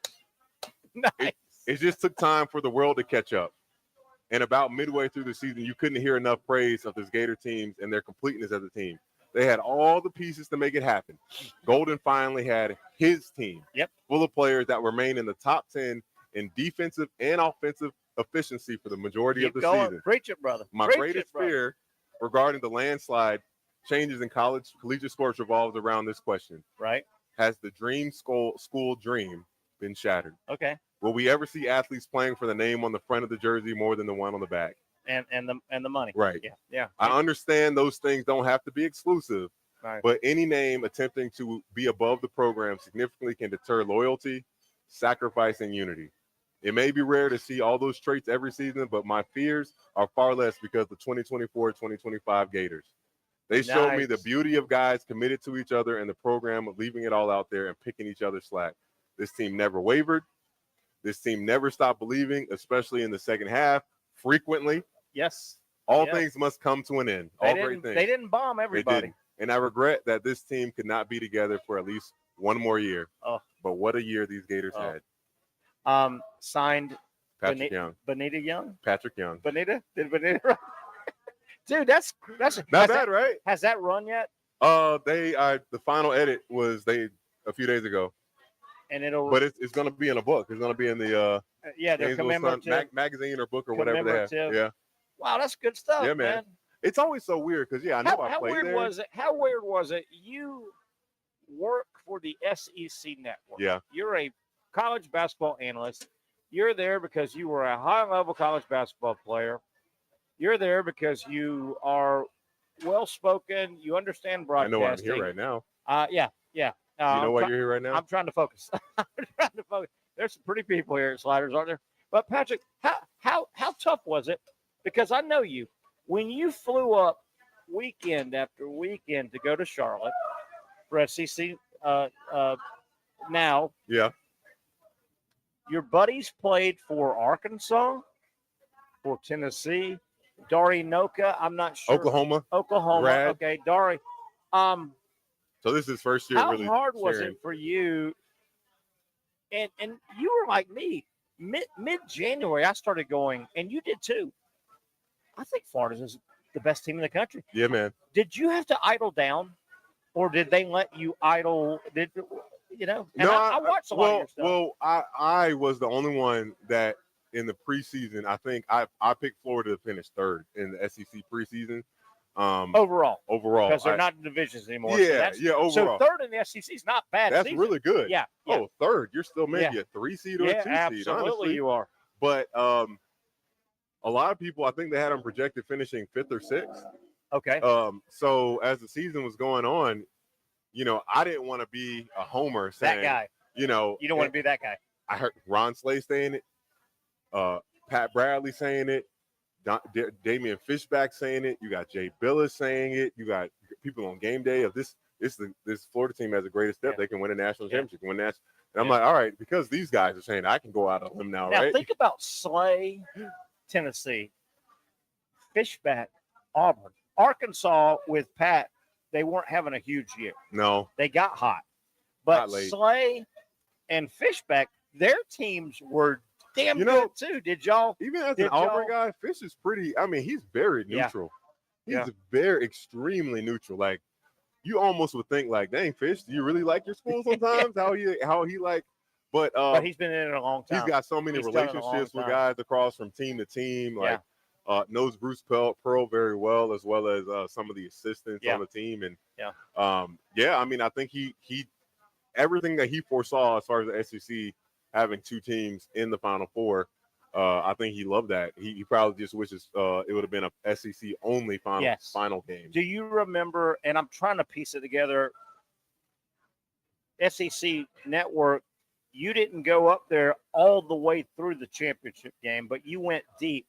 Nice. It just took time for the world to catch up. And about midway through the season, you couldn't hear enough praise of this Gator teams and their completeness as a team. They had all the pieces to make it happen. Golden finally had his team full of players that remain in the top 10 in defensive and offensive efficiency for the majority of the season. Preach it, brother. My greatest fear regarding the landslide changes in collegiate sports revolves around this question. Right. Has the dream school dream been shattered? Okay. Will we ever see athletes playing for the name on the front of the jersey more than the one on the back? And the money. Right. Yeah. I understand those things don't have to be exclusive, right. But any name attempting to be above the program significantly can deter loyalty, sacrifice, and unity. It may be rare to see all those traits every season, but my fears are far less because the 2024-2025 Gators. They showed me the beauty of guys committed to each other and the program of leaving it all out there and picking each other slack. This team never wavered. This team never stopped believing, especially in the second half, frequently. Yes. All things must come to an end. All great things. They didn't bomb everybody. And I regret that this team could not be together for at least one more year. Oh. But what a year these Gators had. Signed Patrick Young. Bonita Young? Patrick Young. Bonita? Did Bonita run? Dude, that's not bad, right? Has that run yet? The final edit was a few days ago. And but it's going to be in a book. It's going to be in the their commemorative magazine or book or whatever they have. Yeah. Wow, that's good stuff. Yeah, man. It's always so weird because I know I played there. How weird was it? You work for the SEC network. Yeah. You're a college basketball analyst. You're there because you were a high-level college basketball player. You're there because you are well-spoken. You understand broadcasting. I know why I'm here right now. Yeah. You know why you're here right now? I'm trying to focus. There's some pretty people here at Sliders, aren't there? But Patrick, how tough was it? Because I know you. When you flew up weekend after weekend to go to Charlotte for SEC now. Yeah. Your buddies played for Arkansas, for Tennessee, Dari Noka. I'm not sure. Oklahoma. Grad. Okay, Dari. So this is his first year. How really hard was sharing. it for you? And you were like me. Mid-January, I started going, and you did too. I think Florida's the best team in the country. Yeah, man. Did you have to idle down, or did they let you idle? And no, I watched a lot of your stuff. Well, I was the only one that in the preseason, I think I picked Florida to finish third in the SEC preseason. Overall, because they're not in divisions anymore. Yeah, overall. So third in the SEC is not bad. That's season. really good. Yeah. Oh, third, you're still maybe a 3 seed or a 2 seed. Absolutely, honestly. you are. But a lot of people, I think they had them projected finishing 5th or 6th. Okay. So as the season was going on, I didn't want to be a homer saying that guy. You don't want to be that guy. I heard Ron Slay saying it, Pat Bradley saying it, Damian Fishback saying it. You got Jay Billis saying it. You got people on game day of this Florida team has the greatest step. They can win a national championship. Can win that. And I'm like, all right, because these guys are saying I can go out on them now, right? Now think about Slay, Tennessee, Fishback, Auburn, Arkansas with Pat. They weren't having a huge year. No, they got hot, but Slay and Fishback, their teams were damn good too. Did y'all? Even as an Auburn guy, Fish is pretty. I mean, he's very neutral. He's very extremely neutral. Like you almost would think, like, dang, Fish, do you really like your school sometimes? How he like? But he's been in it a long time. He's got so many relationships with guys across from team to team. Like knows Bruce Pearl very well, as some of the assistants on the team. And I mean, I think he everything that he foresaw as far as the SEC having 2 teams in the Final Four, I think he loved that. He probably just wishes it would have been a SEC only final game. Do you remember? And I'm trying to piece it together. SEC Network. You didn't go up there all the way through the championship game, but you went deep.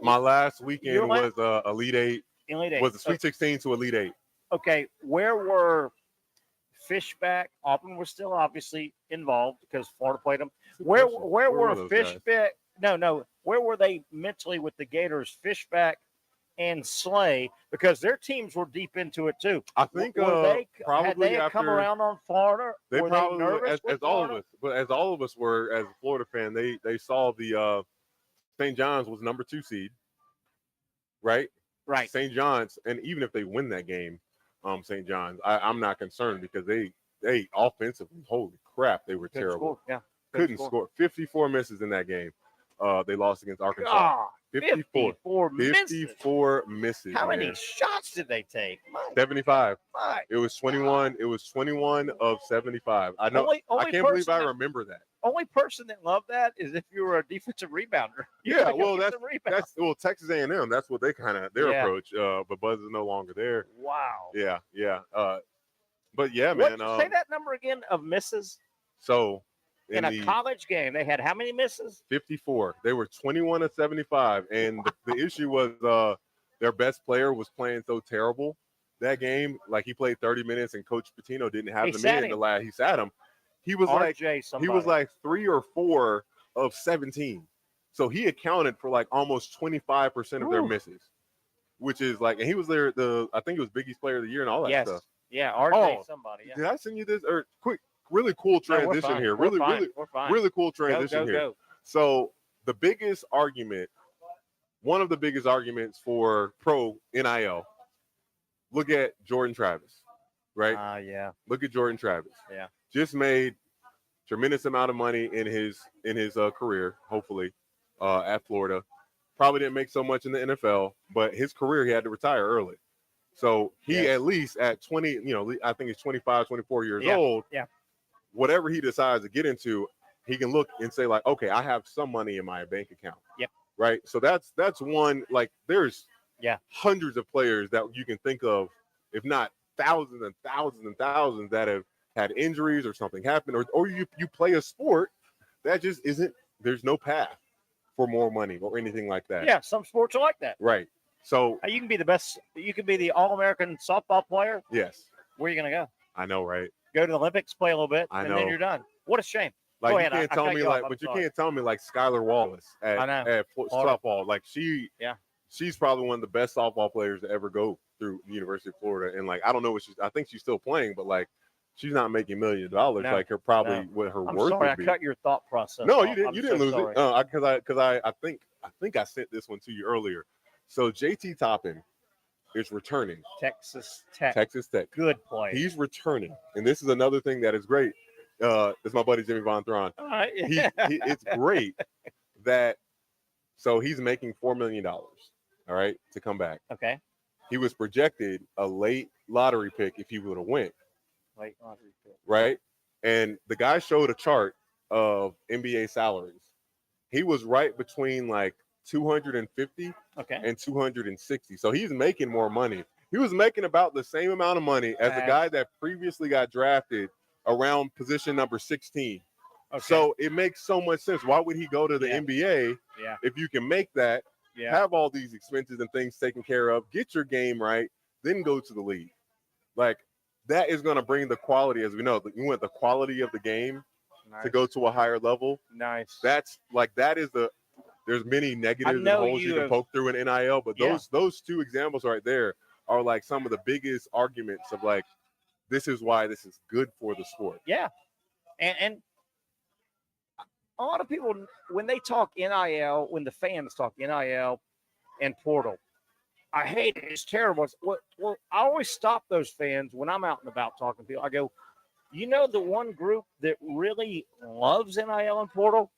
My last weekend was Elite Eight. Was the Sweet 16 to Elite Eight. Okay, where were Fishback? Auburn was still obviously involved because Florida played them. Where were Fishback? No. Where were they mentally with the Gators? Fishback and Slay, because their teams were deep into it too. I think probably had they after, come around on Florida. They were probably they nervous as all of us, but as all of us were as a Florida fan, they saw the St. John's was number 2 seed, right? Right. St. John's, and even if they win that game, St. John's, I'm not concerned because they offensively, holy crap, they were terrible. Yeah. Couldn't score. 54 misses in that game. They lost against Arkansas. God, 54 misses. How many man. shots did they take? 75. My. It was 21. It was 21 of 75. I know. I can't believe I remember that. Only person that loved that is if you were a defensive rebounder. Yeah, well, that's Texas A&M. That's what they kind of their approach. But Buzz is no longer there. Wow. Yeah. But yeah, man. Say that number again of misses. So in a college game, they had how many misses? 54. They were 21 of 75, and the issue was their best player was playing so terrible that game. Like he played 30 minutes, and Coach Pitino didn't have him in the last. He sat him. He was like 3 or 4 of 17. So he accounted for like almost 25% of their misses, which is like, and he was there. I think it was Biggie's Player of the Year and all that stuff. Yeah, RJ somebody. Yeah. Did I send you this? Or quick, really cool transition here. Really cool transition here. Go. So the biggest argument, one of the biggest arguments for pro NIL, look at Jordan Travis, right? Yeah. Look at Jordan Travis. Yeah. Just made tremendous amount of money in his career, hopefully, at Florida. Probably didn't make so much in the NFL, but his career, he had to retire early. So he at least at 20, I think he's 25, 24 years old. Yeah. Whatever he decides to get into, he can look and say like, okay, I have some money in my bank account. Yep. Right. So that's one, like there's hundreds of players that you can think of, if not thousands and thousands and thousands that have had injuries or something happen, or you play a sport that just isn't, there's no path for more money or anything like that. Yeah. Some sports are like that. Right. So you can be the best. You can be the All-American softball player. Yes. Where are you going to go? I know, right? Go to the Olympics, play a little bit, and then you're done. What a shame. Like Go you ahead. can't tell me like, but you can't tell me like Skylar Wallace at softball. Like she's probably one of the best softball players to ever go through the University of Florida. And like I don't know what I think she's still playing, but like she's not making $1 million. Like her what her worth sorry, would be. I cut your thought process. No, you didn't. You didn't lose it. Because I think I sent this one to you earlier. So JT Toppin is returning. Texas Tech. Good play. He's returning, and this is another thing that is great. It's my buddy Jimmy Von Thron. All right. It's great that so he's making $4 million. All right, to come back. Okay. He was projected a late lottery pick if he would have went. Late lottery pick. Right, and the guy showed a chart of NBA salaries. He was right between like 250 and 260. So he's making more money. He was making about the same amount of money as the guy that previously got drafted around position number 16. Okay. So it makes so much sense. Why would he go to the NBA if you can make that, have all these expenses and things taken care of, get your game right, then go to the league? Like that is going to bring the quality, as we know, you want the quality of the game to go to a higher level. Nice. That's like, there's many negatives and holes you can poke through in NIL, but those two examples right there are like some of the biggest arguments of like, this is why this is good for the sport. Yeah. And a lot of people, when they talk NIL, when the fans talk NIL and portal, I hate it. It's terrible. Well, I always stop those fans when I'm out and about talking to people. I go, you know, the one group that really loves NIL and portal?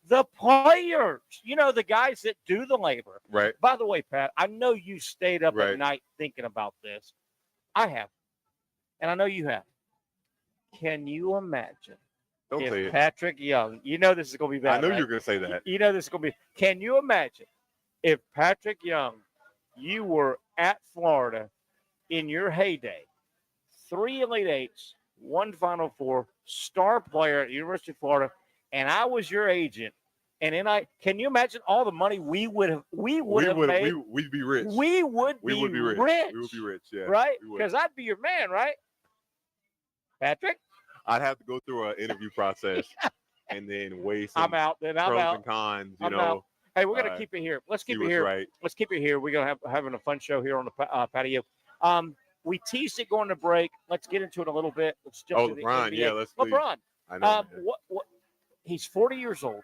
The players, the guys that do the labor. Right. By the way, Pat, I know you stayed up at night thinking about this. I have. And I know you have. Can you imagine if Patrick Young, this is going to be bad. I know you're going to say that. This is going to be. Can you imagine if Patrick Young, you were at Florida in your heyday, 3 Elite Eights, 1 Final Four, star player at the University of Florida, and I was your agent, and then can you imagine all the money we would have made? We'd be rich. We would be rich. We would be rich, yeah. Right? Because I'd be your man, right? Patrick? I'd have to go through an interview process and then weigh some I'm out. Then I'm pros out. and cons, Out. Hey, we're going to keep it here. Let's keep it here. Right. Let's keep it here. We're going to having a fun show here on the patio. We teased it going to break. Let's get into it a little bit. Let's jump to LeBron, the NBA. let's LeBron. I know. He's 40 years old.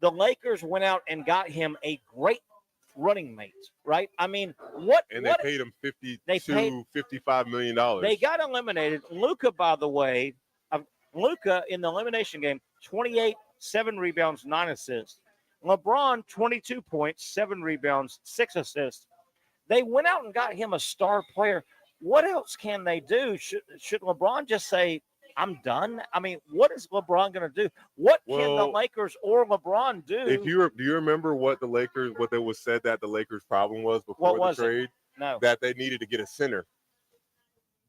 the Lakers went out and got him a great running mate, right? I mean, they paid him $55 million. They got eliminated. Luka, by the way, Luka in the elimination game, 28, 7 rebounds, 9 assists. LeBron, 22 points, 7 rebounds, 6 assists. They went out and got him a star player. What else can they do? Should LeBron just say, I'm done? I mean, what is LeBron going to do? What can the Lakers or LeBron do? Do you remember what it was said that the Lakers' problem was before the trade? No. That they needed to get a center.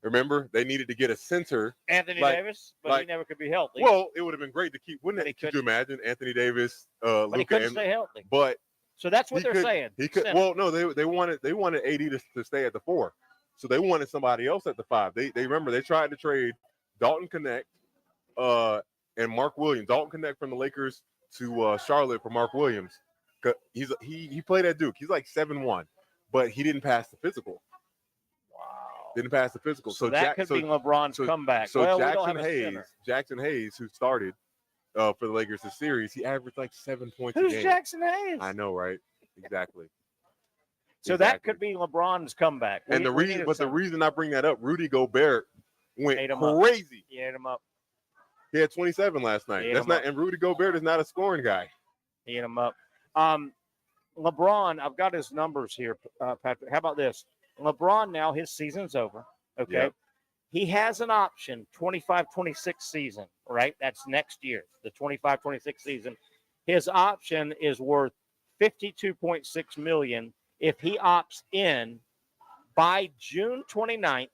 Remember? They needed to get a center. Anthony Davis, but he never could be healthy. Well, it would have been great to keep, wouldn't it? Could you imagine Anthony Davis, but Luka, he couldn't stay healthy. But so that's what they're saying. He could. Well, no, they wanted AD to stay at the 4, so they wanted somebody else at the 5. They remember they tried to trade Dalton Connect, and Mark Williams. Dalton Connect from the Lakers to Charlotte for Mark Williams. He played at Duke. He's like 7'1", but he didn't pass the physical. Wow. Didn't pass the physical. So that could be LeBron's comeback. So well, Jackson Hayes, who started for the Lakers this series, he averaged like 7 points a game. Who's Jackson Hayes? I know, right? Exactly. So that could be LeBron's comeback. And the reason I bring that up, Rudy Gobert went crazy. He ate him up. He had 27 last night. And Rudy Gobert is not a scoring guy. He ate him up. LeBron, I've got his numbers here, Patrick. How about this? LeBron now, his season's over. Okay. Yep. He has an option, 25-26 season, right? That's next year, the 25-26 season. His option is worth $52.6 million if he opts in by June 29th,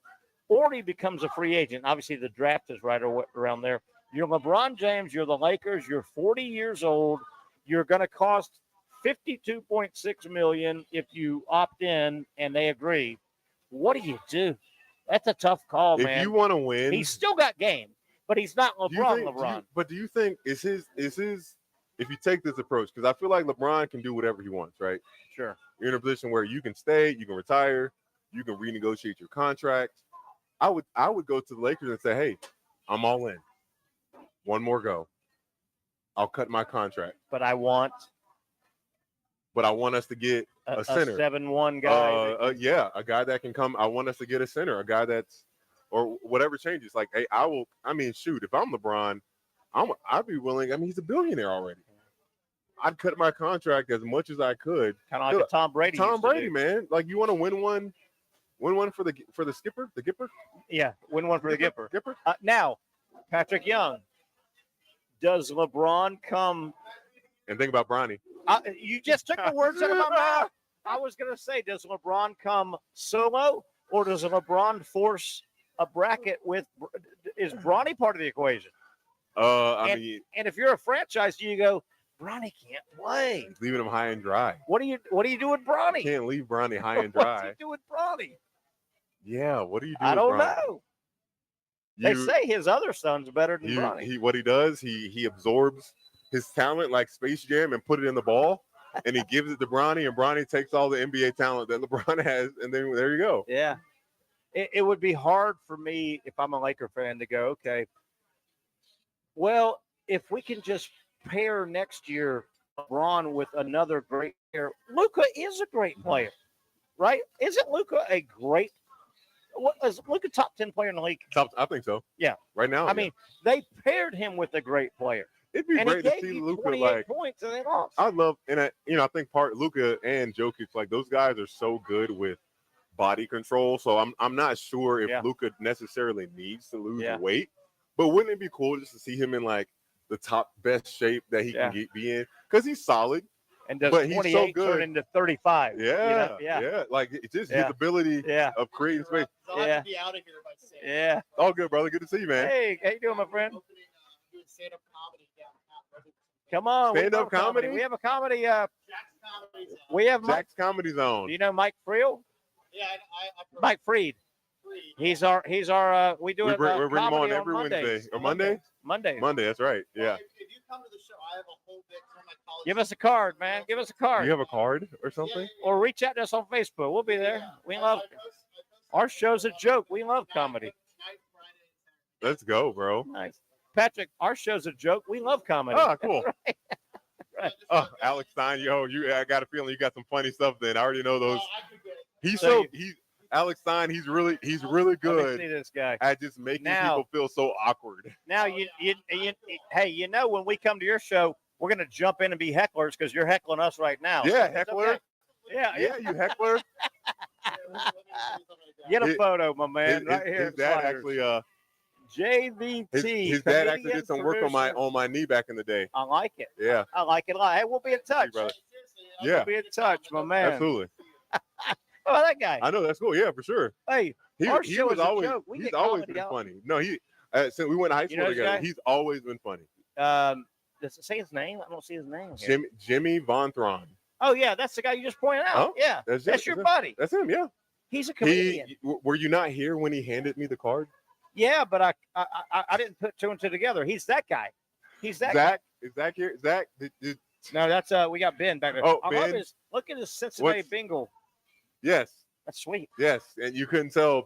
or he becomes a free agent. Obviously, the draft is right around there. You're LeBron James. You're the Lakers. You're 40 years old. You're going to cost $52.6 million if you opt in and they agree. What do you do? That's a tough call, man. If you want to win, he's still got game, but he's not LeBron. But do you think is his if you take this approach, because I feel like LeBron can do whatever he wants, right? Sure. You're in a position where you can stay, you can retire, you can renegotiate your contract. I would go to the Lakers and say, hey, I'm all in. One more go. I'll cut my contract. But I want us to get a center. A 7'1" guy. A guy that can come. I want us to get a center, a guy that's, or whatever changes. Like, hey, if I'm LeBron, I'd be willing. I mean, he's a billionaire already. I'd cut my contract as much as I could. Kind of like a Tom Brady. Tom Brady, man. Like, you want to win one for the skipper, the Gipper? Yeah, win one for the Gipper. Now, Patrick Young, does LeBron come? And think about Bronny. You just took the words out of my mouth. I was going to say, does LeBron come solo, or does LeBron force a bracket with? Is Bronny part of the equation? And if you're a franchise, you go, Bronny can't play. Leaving him high and dry. What do you do with Bronny? You can't leave Bronny high and dry. What do you do with Bronny? Yeah, what do you do? I don't with Bronny? know. They say his other son's better than Bronny. What he does, he absorbs his talent like Space Jam and put it in the ball, and he gives it to Bronny, and Bronny takes all the NBA talent that LeBron has, and then there you go. Yeah. It would be hard for me if I'm a Laker fan to go, okay, well, if we can just pair next year LeBron with another great player. Luka is a great player, right? Isn't Luka a great? Is Luka top 10 player in the league? I think so. Yeah, right now. I mean, they paired him with a great player. It'd be great to see Luka like points and they lost. I love, and I think Luka and Jokic, like those guys are so good with body control. So I'm not sure if Luka necessarily needs to lose weight, but wouldn't it be cool just to see him in like the top best shape that he can be in? Because he's solid. And does 28 turn into 35? Yeah. Like it's just his ability of creating space. So I'll have to be out of here by 6. Yeah. All good, brother. Good to see you, man. Hey, how you doing, my friend? Doing stand-up comedy downtown. Come on. Stand-up comedy? We have a comedy. Jack's Comedy Zone. We have Jack's Comedy Zone. Do you know Mike Friel? Yeah, Mike Fried. He's our. We do it. We're bringing him on every Wednesday or Monday. Monday. That's right. Yeah. If you come to the show, I have a whole bit from my college. Give us a card, man. Give us a card. You have a card or something? Or reach out to us on Facebook. We'll be there. We love our show's a joke. We love comedy. Let's go, bro. Nice, Patrick. Our show's a joke. We love comedy. Oh, cool. Alex Stein, I got a feeling you got some funny stuff. Then I already know those. Alex Stein. He's really good. Let me see this guy at just making people feel so awkward. Now hey, when we come to your show, we're gonna jump in and be hecklers because you're heckling us right now. Yeah, heckler. Okay. Yeah, you heckler. Get a photo, my man, right here. His dad actually, JVT. His dad actually did some work on my knee back in the day. I like it. Yeah, I like it a lot. Hey, we'll be in touch. Yeah, we'll be in touch, my man. Absolutely. Oh, that guy. I know, that's cool. Yeah, for sure. Hey, he was always he's always been funny. No, since we went to high school together, he's always been funny. Does it say his name? I don't see his name here. Jimmy Von Thron. Oh yeah, that's the guy you just pointed out. Oh, yeah, that's your buddy. That's him. Yeah, he's a comedian. Were you not here when he handed me the card? Yeah, but I didn't put two and two together. He's that guy. He's that guy. Is Zach here? Zach? No, that's we got Ben back there. Oh, Ben. Look at his Cincinnati Bengal. Yes. That's sweet. Yes, and you couldn't tell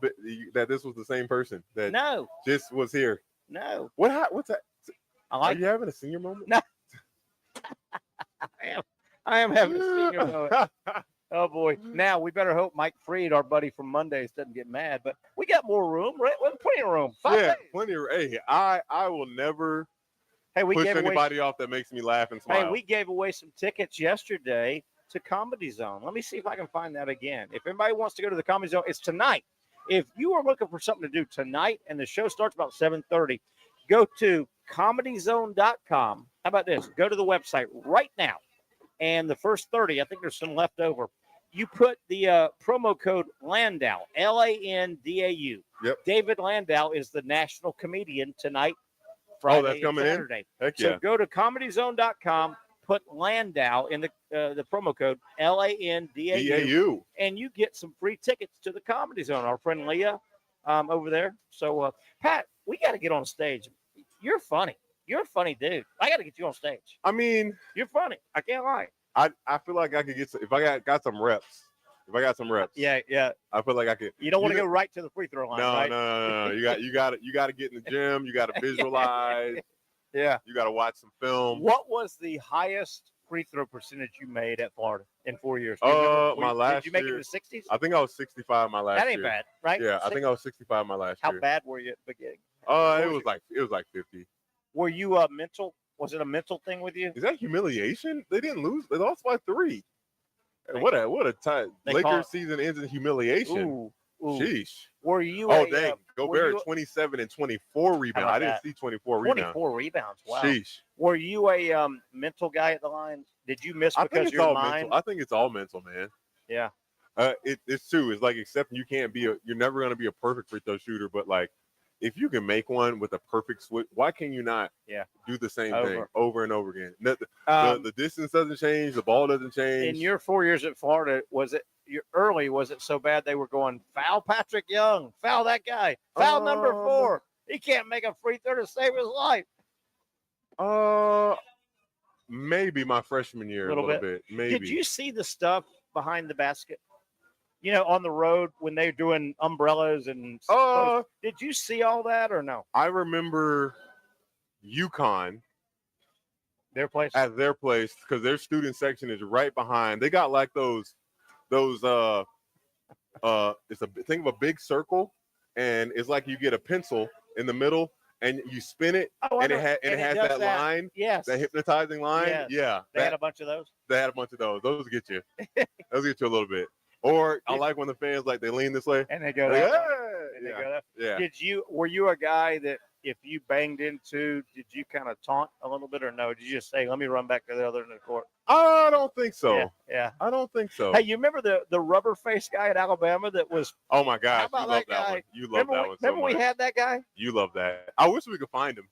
that this was the same person that just was here. No. What's that? Are you having a senior moment? No. I am having a senior moment. Oh boy! Now we better hope Mike Freed, our buddy from Mondays, doesn't get mad. But we got more room, right? We have plenty of room. 5 days. Plenty of. Hey, I will never. We push gave anybody off that makes me laugh and smile. Hey, we gave away some tickets yesterday to Comedy Zone. Let me see if I can find that again. If anybody wants to go to the Comedy Zone, it's tonight. If you are looking for something to do tonight and the show starts about 7:30, go to comedyzone.com. How about this? Go to the website right now. And the first 30, I think there's some left over. You put the promo code Landau, Landau. Yep. David Landau is the national comedian tonight, Friday that's coming and Saturday. In? Heck yeah. So go to comedyzone.com, put Landau in the promo code Landau, and you get some free tickets to the Comedy Zone. Our friend Leah over there. So, Pat, we got to get on stage. You're funny. You're a funny dude. I got to get you on stage. I mean, you're funny. I can't lie. I feel like I could get if I got some reps. If I got some reps. Yeah. I feel like I could. You don't want to go right to the free throw line, right? No. You got to get in the gym. You got to visualize. Yeah. You got to watch some film. What was the highest free throw percentage you made at Florida in 4 years? My last did you make year, it in the 60s? I think I was 65 my last year. That ain't bad, right? Yeah, I think I was 65 my last year. How bad were you at the beginning? It was like 50. Were you mental? Was it a mental thing with you? Is that humiliation? They didn't lose. They lost by 3. What a time. Lakers season ends in humiliation. Ooh. Sheesh. Were you? Dang. Gobert 27 and 24 rebounds. I didn't see 24 rebounds. 24 rebounds. Wow. Sheesh. Were you a mental guy at the line? Did you miss because your mind? I think it's all mental, man. Yeah. It's true. It's like accepting you can't be you're never going to be a perfect free throw shooter, but like if you can make one with a perfect switch, why can you not do the same thing over and over again? The distance doesn't change. The ball doesn't change. In your 4 years at Florida, was it so bad they were going, foul Patrick Young, foul that guy, foul number 4. He can't make a free throw to save his life. Maybe my freshman year, a little bit. Maybe. Did you see the stuff behind the basket? On the road when they're doing umbrellas and did you see all that or no? I remember UConn, their place, because their student section is right behind. They got like those it's a think of a big circle, and it's like you get a pencil in the middle and you spin it, and it has that line, that hypnotizing line. Yes. Yeah, they had a bunch of those. Those get you. Those get you a little bit. Or I like when the fans they lean this way and they go that way. Yeah. Were you a guy that if you banged into, did you kind of taunt a little bit or no? Did you just say, let me run back to the other end of the court? I don't think so. Yeah. I don't think so. Hey, you remember the rubber face guy at Alabama that was? Oh my gosh, you love that one. You love that one so much. Remember we had that guy? You love that. I wish we could find him.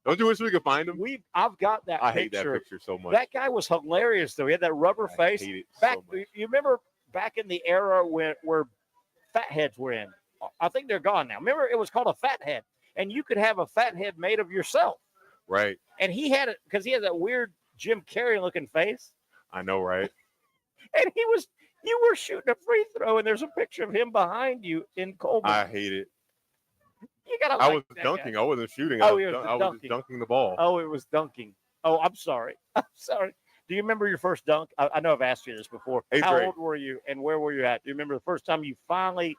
Don't you wish we could find him? I've got that. I hate that picture so much. That guy was hilarious though. He had that rubber face. Hate it back, so much. You remember back in the era where fat heads were in? I think they're gone now. Remember, it was called a fat head, and you could have a fat head made of yourself. Right. And he had it because he had that weird Jim Carrey looking face. I know, right? And you were shooting a free throw, and there's a picture of him behind you in Colby. I hate it. You gotta. I was dunking. Guy. I wasn't shooting. I was just dunking the ball. Oh, it was dunking. Oh, I'm sorry. I'm sorry. Do you remember your first dunk? I know I've asked you this before. Eighth How grade. old were you, and where were you at? Do you remember the first time you finally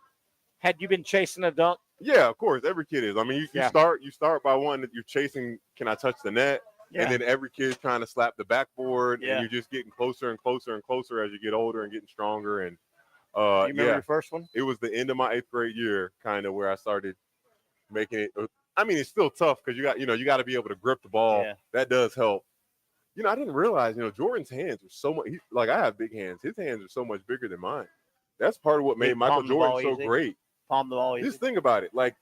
had you been chasing a dunk? Yeah, of course. Every kid is. I mean, you start by one that you're chasing. Can I touch the net? Yeah. And then every kid's trying to slap the backboard, Yeah. and you're just getting closer and closer and closer as you get older and getting stronger. And Do you remember your first one? it was the end of my 8th grade year, kind of where I started making it. I mean, it's still tough because you got to be able to grip the ball. Yeah. That does help. I didn't realize, Jordan's hands are so much. Like, I have big hands. His hands are so much bigger than mine. That's part of what made Michael Jordan so great. Palm the ball easy. Just think about it. Like,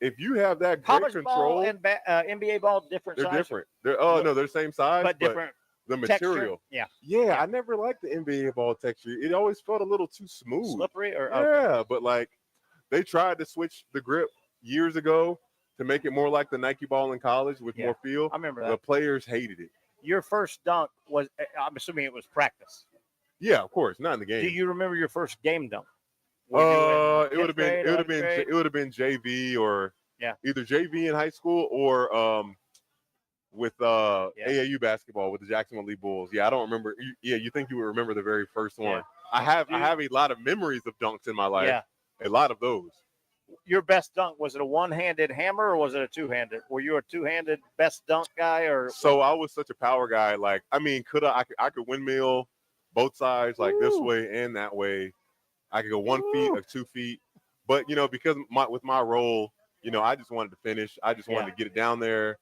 if you have that great College control, ball and NBA ball different. they're size? different. They're the same size, but different. The Texture? material. Yeah. Yeah, I never liked the NBA ball texture. It always felt a little too smooth. Slippery or yeah, but like they tried to switch the grip years ago to make it more like the Nike ball in college with more feel. I remember that. The players hated it. Your first dunk was, I'm assuming it was practice. Yeah, of course, not in the game. Do you remember your first game dunk? It would have been JV or either JV in high school or with AAU basketball with the Jacksonville Lee Bulls. Yeah, I don't remember. You think you would remember the very first one? I have a lot of memories of dunks in my life. Yeah, a lot of those. Your best dunk, was it a one-handed hammer or was it a two-handed? Were you a two-handed best dunk guy or? So I was such a power guy. Like, I mean, I could windmill both sides, like this way and that way. I could go 1 feet or 2 feet, but because with my role, I just wanted to finish. I just wanted to get it down there.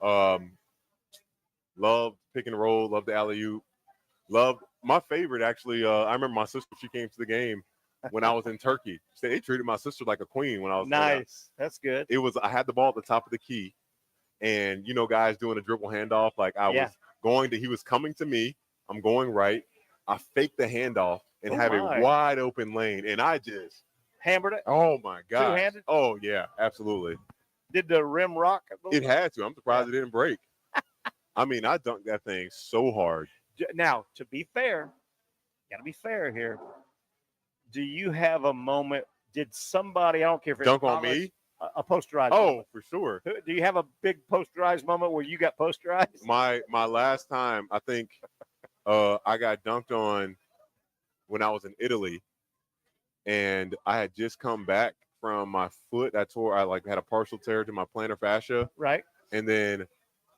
Loved pick and roll. Loved the alley-oop. Loved my favorite actually. I remember my sister. She came to the game when I was in Turkey. They treated my sister like a queen when I was nice. That's good. It was. I had the ball at the top of the key, and guys doing a dribble handoff. Like I was going to. He was coming to me. I'm going right. I faked the handoff and have a wide open lane, and I just hammered it. Oh my god! Two-handed? Oh yeah, absolutely. Did the rim rock? It had to. I'm surprised it didn't break. I mean, I dunked that thing so hard. Now, to be fair, gotta be fair here. Do you have a moment? Did somebody? I don't care if it's dunk on me. A posterized. Oh, moment. For sure. Do you have a big posterized moment where you got posterized? My last time, I think, I got dunked on when I was in Italy, and I had just come back from my foot. I had a partial tear to my plantar fascia. Right. And then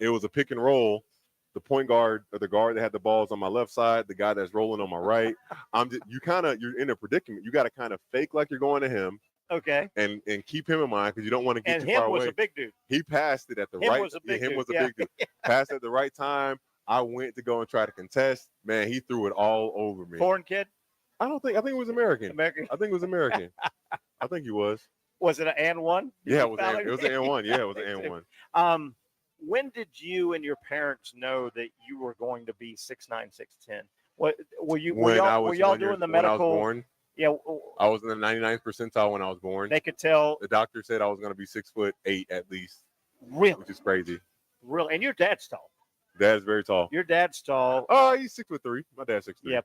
it was a pick and roll. The point guard or the guard that had the balls on my left side, the guy that's rolling on my right. You're in a predicament. You got to kind of fake like you're going to him. Okay. And keep him in mind because you don't want to get too far away. And him was a big dude. He passed it at the right. Him was a big dude. Passed at the right time. I went to go and try to contest. Man, he threw it all over me. Foreign kid? I think it was American. American. I think it was American. I think he was. Was it an and one? Yeah, it was an and one. Yeah, it was an and one. When did you and your parents know that you were going to be 6'9", 6'10"? What were y'all doing the medical? When I was born. Yeah, I was in the 99th percentile when I was born. They could tell. The doctor said I was going to be 6'8" at least. Really? Which is crazy. Really, and your dad's tall. Dad's very tall. Your dad's tall. Oh, he's 6'3". My dad's 6'3". Yeah,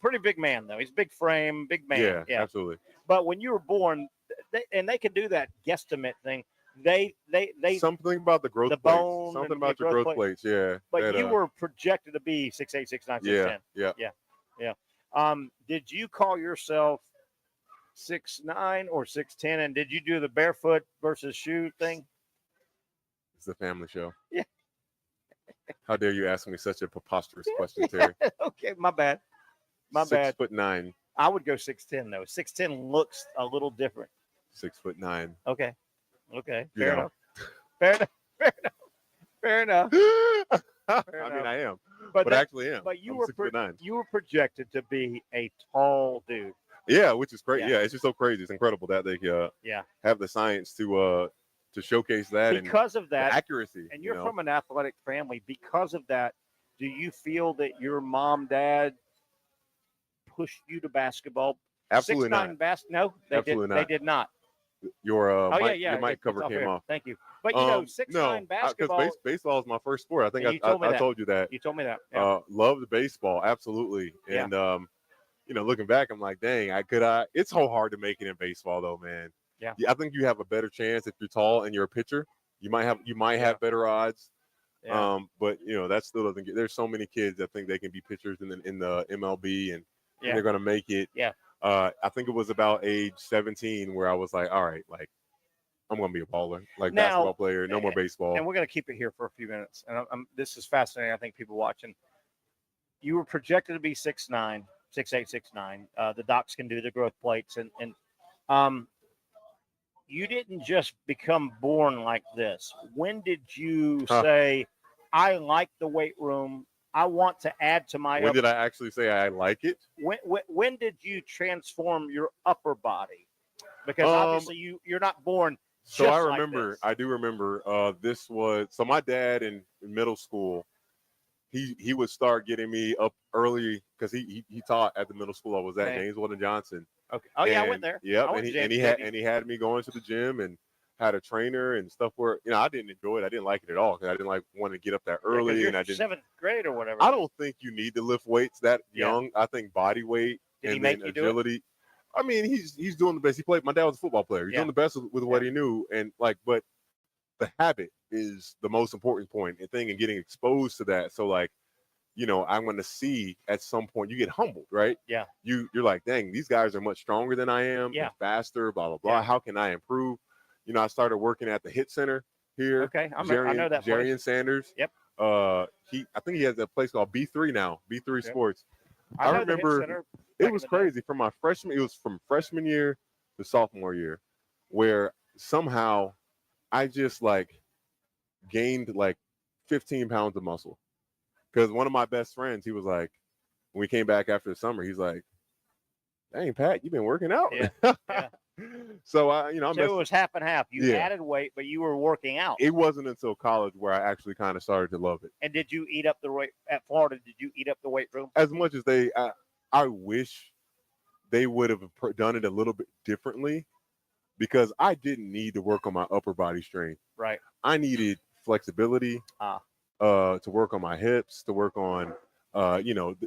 pretty big man though. He's big frame, big man. Yeah, absolutely. But when you were born, they can do that guesstimate thing. They something about the growth the plates. bone Something about your growth plates. Yeah. But you were projected to be 6'8", 6'9", 6'10". Yeah. Did you call yourself 6'9" or 6'10", and did you do the barefoot versus shoe thing? It's the family show. Yeah. How dare you ask me such a preposterous question, Terry? Okay, my bad. My bad. 6'9". I would go 6'10" though. 6'10" looks a little different. 6'9". Okay. Fair enough. Fair enough. I mean, I am, but I actually am. But you were projected to be a tall dude. Yeah, which is great. Yeah, it's just so crazy. It's incredible that they have the science to showcase that because of that accuracy. And you're from an athletic family. Because of that, do you feel that your mom, dad pushed you to basketball? Absolutely not. No, they Absolutely did. not. They did not. Your mic cover came off. Thank you. But 6'9" basketball. Because baseball is my first sport. I think I told you that. You told me that. Yeah. Loved baseball, absolutely. And looking back, I'm like, dang, it's so hard to make it in baseball though, man. Yeah. I think you have a better chance if you're tall and you're a pitcher. You might have better odds. Yeah. But that still doesn't get. There's so many kids that think they can be pitchers in the MLB and Yeah. they're gonna make it. Yeah. I think it was about age 17 where I was like, all right, like I'm gonna be a baller, like Now- basketball player, no more baseball. And we're going to keep it here for a few minutes. And this is fascinating. I think people watching. You were projected to be 6'9", 6'8", 6'9". The docs can do the growth plates, and you didn't just become born like this. When did you say, "I like the weight room. I want to add to my"? When did I actually say I like it? When did you transform your upper body? Because obviously you're not born. So I just like remember, this. I do remember. This was so my dad in middle school. He would start getting me up early because he taught at the middle school I was at, Okay. James Weldon Johnson. Okay. Oh yeah, I went there. Yep, I went to James he had me going to the gym and had a trainer and stuff where I didn't enjoy it. I didn't like it at all because I didn't want to get up that early, you're and I didn't. 7th grade or whatever. I don't think you need to lift weights that young. I think body weight Did he and make then you do it? agility. I mean, he's doing the best. He played. My dad was a football player. He's doing the best with what he knew, and but the habit is the most important point and thing, and getting exposed to that. So I'm going to see at some point you get humbled, right? Yeah. You're like, dang, these guys are much stronger than I am. Yeah. And faster, blah blah blah. Yeah. How can I improve? I started working at the Hit Center here. Okay, I know that Jerry place. and Sanders. Yep. I think he has a place called B3 now. B3 Yep. Sports. I know the Hit remember Center it back was in the day. crazy from my freshman. It was from freshman year to sophomore year, where somehow I just gained 15 pounds of muscle. Because one of my best friends, he was like, when we came back after the summer, he's like, "Dang, Pat, you've been working out." Yeah. Yeah. So So it was half and half. You added weight, but you were working out. It wasn't until college where I actually kind of started to love it. And did you eat up the weight at Florida? Did you eat up the weight room? As much as I wish they would have done it a little bit differently, because I didn't need to work on my upper body strength. Right. I needed flexibility. To work on my hips, to work on,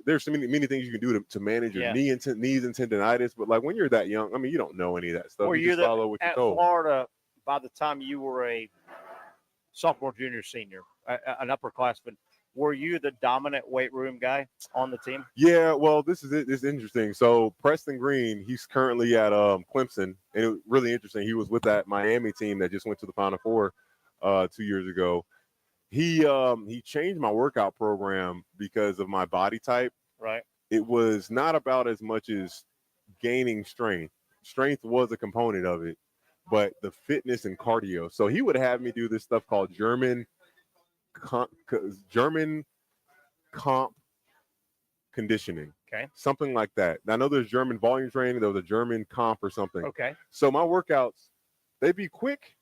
there's so many things you can do to manage your knees and tendonitis. But when you're that young, I mean, you don't know any of that stuff. Were you just follow what you're at told. Florida by the time you were a sophomore, junior, senior, an upperclassman? Were you the dominant weight room guy on the team? Yeah, well, this is it. This is interesting. So Preston Green, he's currently at Clemson, and it was really interesting. He was with that Miami team that just went to the Final Four 2 years ago. He changed my workout program because of my body type. Right. It was not about as much as gaining strength. Strength was a component of it, but the fitness and cardio. So he would have me do this stuff called German comp conditioning. Okay. Something like that. I know there's German volume training. There was a German comp or something. Okay. So my workouts, they'd be quick,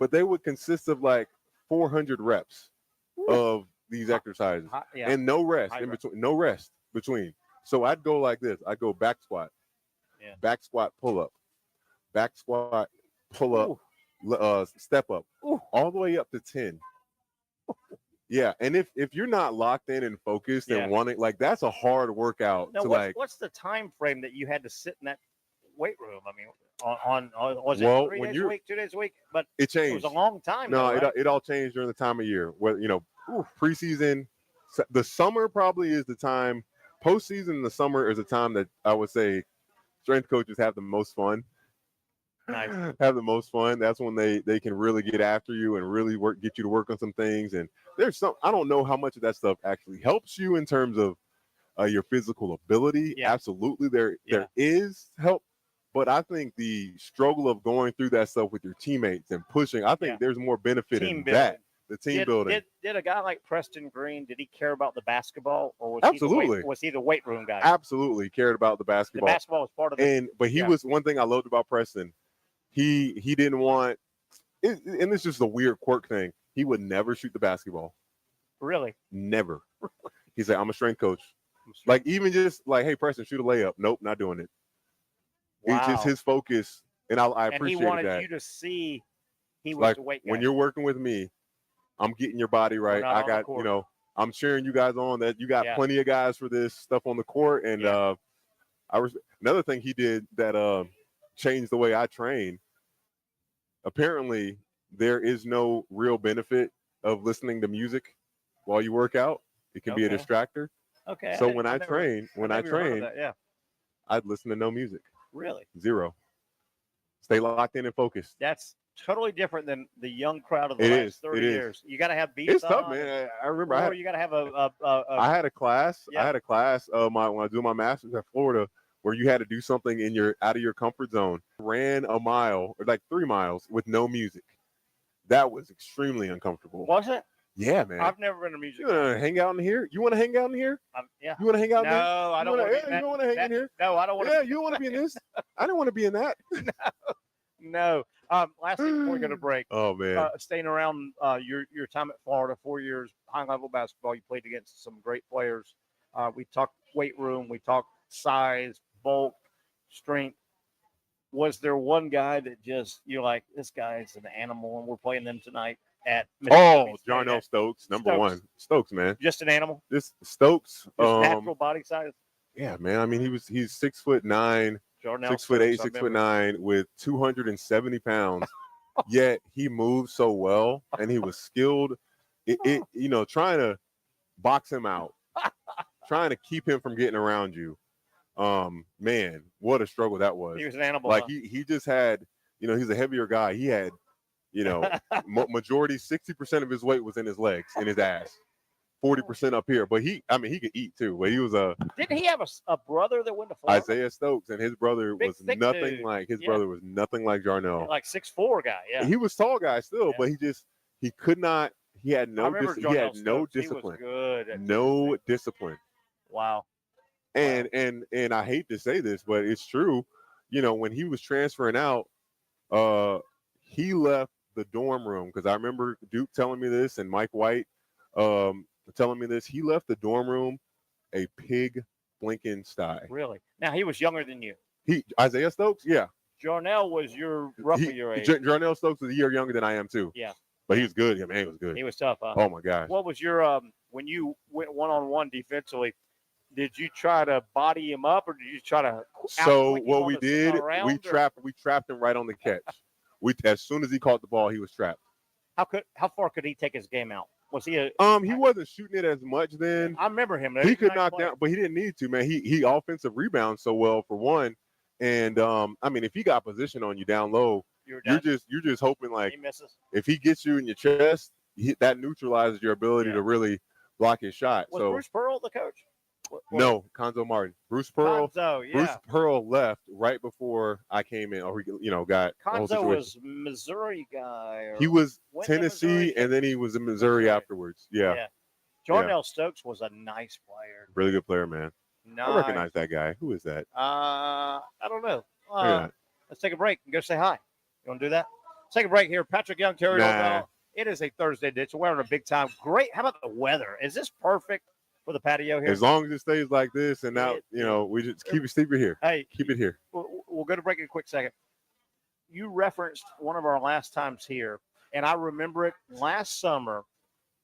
but they would consist of 400 reps of these exercises and no rest in between. No rest between. So I'd go like this. I'd go back squat, back squat, pull up, back squat, pull up, step up, all the way up to 10. Yeah, and if you're not locked in and focused and wanting, that's a hard workout. Now, what's the time frame that you had to sit in that weight room? I mean, on was it 3 days a week, 2 days a week? But it changed. It was a long time. No, though, right? it all changed during the time of year. Where preseason, the summer probably is the time. Postseason, the summer is the time that I would say strength coaches have the most fun. Nice. Have the most fun. That's when they can really get after you and really get you to work on some things. And there's I don't know how much of that stuff actually helps you in terms of your physical ability. Yeah. Absolutely, there is help. But I think the struggle of going through that stuff with your teammates and pushing, I think there's more benefit in that. The team building. Did a guy like Preston Green, did he care about the basketball, or was Absolutely. was he the weight room guy? Absolutely cared about the The basketball. basketball was part of it. But he was one thing I loved about Preston. He didn't want, and it's just a weird quirk thing. He would never shoot the basketball. Really? Never. He said, "I'm a strength coach." Even just hey, Preston, shoot a layup. Nope, not doing it. Wow. It's just his focus, and I appreciate that. And he wanted you to see he was the weight guy. When you're working with me, I'm getting your body right. I got, I'm cheering you guys on. That you got plenty of guys for this stuff on the court. And another thing he did that changed the way I train. Apparently, there is no real benefit of listening to music while you work out. It can be a distractor. Okay. So when I train, yeah. I'd listen to no music. Really? Zero. Stay locked in and focused. That's totally different than the young crowd of the last 30 years. You got to have beats. It's tough, man. I remember. You got to have I had a class. Yeah. I had a class. When I was doing my master's at Florida, where you had to do something out of your comfort zone. Ran a mile or like 3 miles with no music. That was extremely uncomfortable. Was it? Yeah, man. I've never been to music. You want to hang out in here? You want to hang out in here? Yeah. You want to hang out in here? No, I don't want to. You don't want to hang in here? No, I don't want Yeah, to. you want to be in this? I don't want to be in that. No. Last thing before we go to break. Oh, man. Staying around your time at Florida, 4 years, high-level basketball, you played against some great players. We talked weight room. We talked size, bulk, strength. Was there one guy that just, you're like, this guy is an animal, and we're playing them tonight at Jarnell Stokes, number one. Stokes, man. Just an animal? Just Stokes. Just natural body size? Yeah, man. I mean, he's 6'9", Jarnell 6'8", 6'9", with 270 pounds. Yet he moved so well, and he was skilled. Trying to box him out, trying to keep him from getting around you. Man, what a struggle that was. He was an animal. Like he just had, he's a heavier guy. He had, majority 60% of his weight was in his legs, in his ass. 40% up here, but he could eat too. But he was Didn't he have a brother that went to Florida? Isaiah Stokes, and his brother was nothing like Jarnell. Like 6'4" guy, yeah. He was tall guy still, but he could not. He had no discipline. He was good at no discipline. Wow. And I hate to say this, but it's true. When he was transferring out, he left the dorm room, because I remember Duke telling me this, and Mike White telling me this. He left the dorm room a pig blinking sty. Really? Now, he was younger than you. Isaiah Stokes, yeah. Jarnell was roughly your age. Jarnell Stokes was a year younger than I am too. Yeah. But he was good. Yeah, man, he was good. He was tough, huh? Oh my gosh. What was your when you went one-on-one defensively? Did you try to body him up, or did you try to? So what we did, we trapped him right on the catch. As soon as he caught the ball, he was trapped. How far could he take his game out? Was he he wasn't shooting it as much then. I remember him. He could knock down, but he didn't need to, man. He offensive rebounds so well, for one. And if he got position on you down low, you're just hoping, like, he misses. If he gets you in your chest, that neutralizes your ability to really block his shot. Was Bruce Pearl the coach? No, Conzo Martin. Bruce Pearl. Conzo, yeah. Bruce Pearl left right before I came in, or got Conzo was Missouri guy. He was Tennessee, and then he was in Missouri afterwards. Yeah. Jarnell Stokes was a nice player. Really good player, man. Nice. I recognize that guy. Who is that? I don't know. Let's take a break and go say hi. You want to do that? Let's take a break here. Patrick Young, Terry Norvelle. It is a Thursday ditch. We're having a big time. Great. How about the weather? Is this perfect for the patio here? As long as it stays like this, and now we just keep it here. Hey, keep it here. We'll go to break in a quick second. You referenced one of our last times here, and I remember it last summer.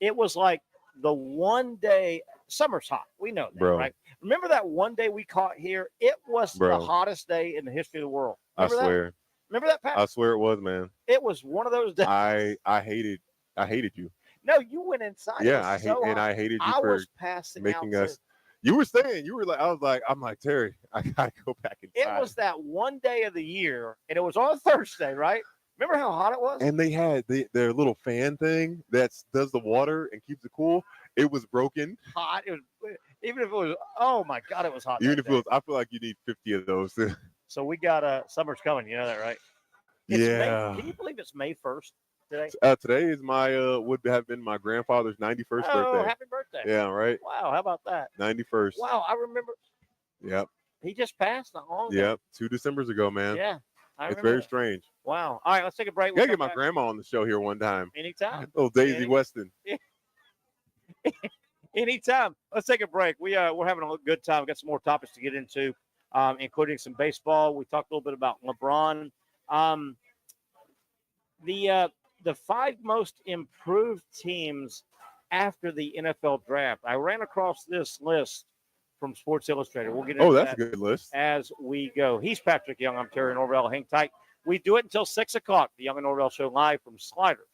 It was like the one day. Summer's hot. We know that, right? Remember that one day we caught here? It was the hottest day in the history of the world. Remember I swear. That? Remember that, Pat? I swear it was, man. It was one of those days. I hated you. No, you went inside. Yeah, I hated you for making us. You were staying. You were like, I'm like, Terry, I gotta go back inside. It was that one day of the year, and it was on a Thursday, right? Remember how hot it was? And they had their little fan thing that does the water and keeps it cool. It was broken. Hot. It was, even if it was, oh my God, it was hot. Even if it was, I feel like you need 50 of those. So we got summer's coming. You know that, right? Yeah. Can you believe it's May 1st today? Today is my would have been my grandfather's 91st birthday. Oh, happy birthday! Yeah, right. Wow, how about that? 91st. Wow, I remember. Yep. He just passed not long ago. Yep, 2 Decembers ago, man. Yeah. It's very strange. Wow. All right, let's take a break. Gotta get my grandma on the show here one time. Anytime. Little Daisy Weston. Anytime. Let's take a break. We're having a good time. We've got some more topics to get into, including some baseball. We talked a little bit about LeBron. The 5 most improved teams after the NFL draft. I ran across this list from Sports Illustrated. We'll get into that's a good list. As we go. He's Patrick Young. I'm Terry Norvelle. Hang tight. We do it until 6 o'clock. The Young and Norvelle Show live from Sliders,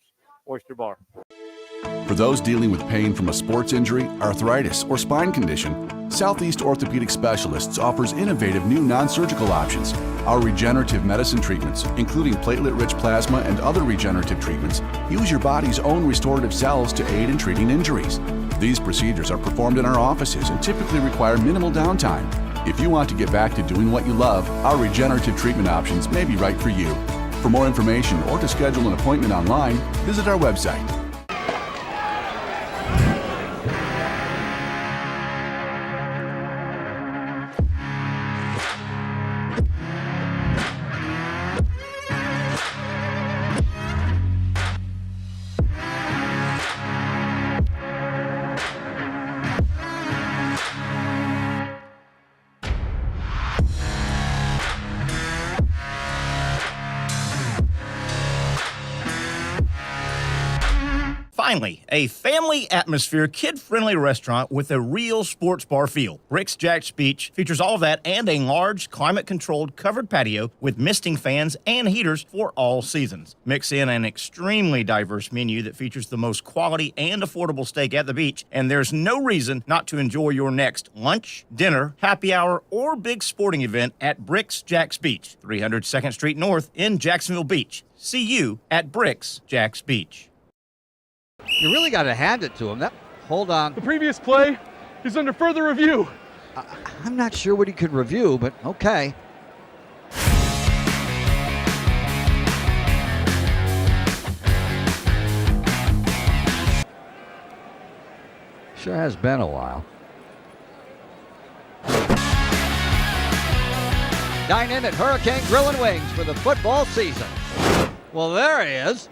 Oyster Bar. For those dealing with pain from a sports injury, arthritis, or spine condition, Southeast Orthopedic Specialists offers innovative new non-surgical options. Our regenerative medicine treatments, including platelet-rich plasma and other regenerative treatments, use your body's own restorative cells to aid in treating injuries. These procedures are performed in our offices and typically require minimal downtime. If you want to get back to doing what you love, our regenerative treatment options may be right for you. For more information or to schedule an appointment online, visit our website. Finally, a family atmosphere, kid-friendly restaurant with a real sports bar feel. Rick's Jack's Beach features all of that and a large, climate-controlled covered patio with misting fans and heaters for all seasons. Mix in an extremely diverse menu that features the most quality and affordable steak at the beach, and there's no reason not to enjoy your next lunch, dinner, happy hour, or big sporting event at Rick's Jack's Beach, 300 2nd Street North in Jacksonville Beach. See you at Rick's Jack's Beach. You really got to hand it to him. Hold on. The previous play is under further review. I'm not sure what he could review, but okay. Sure has been a while. Dine in at Hurricane Grill and Wings for the football season. Well, there he is.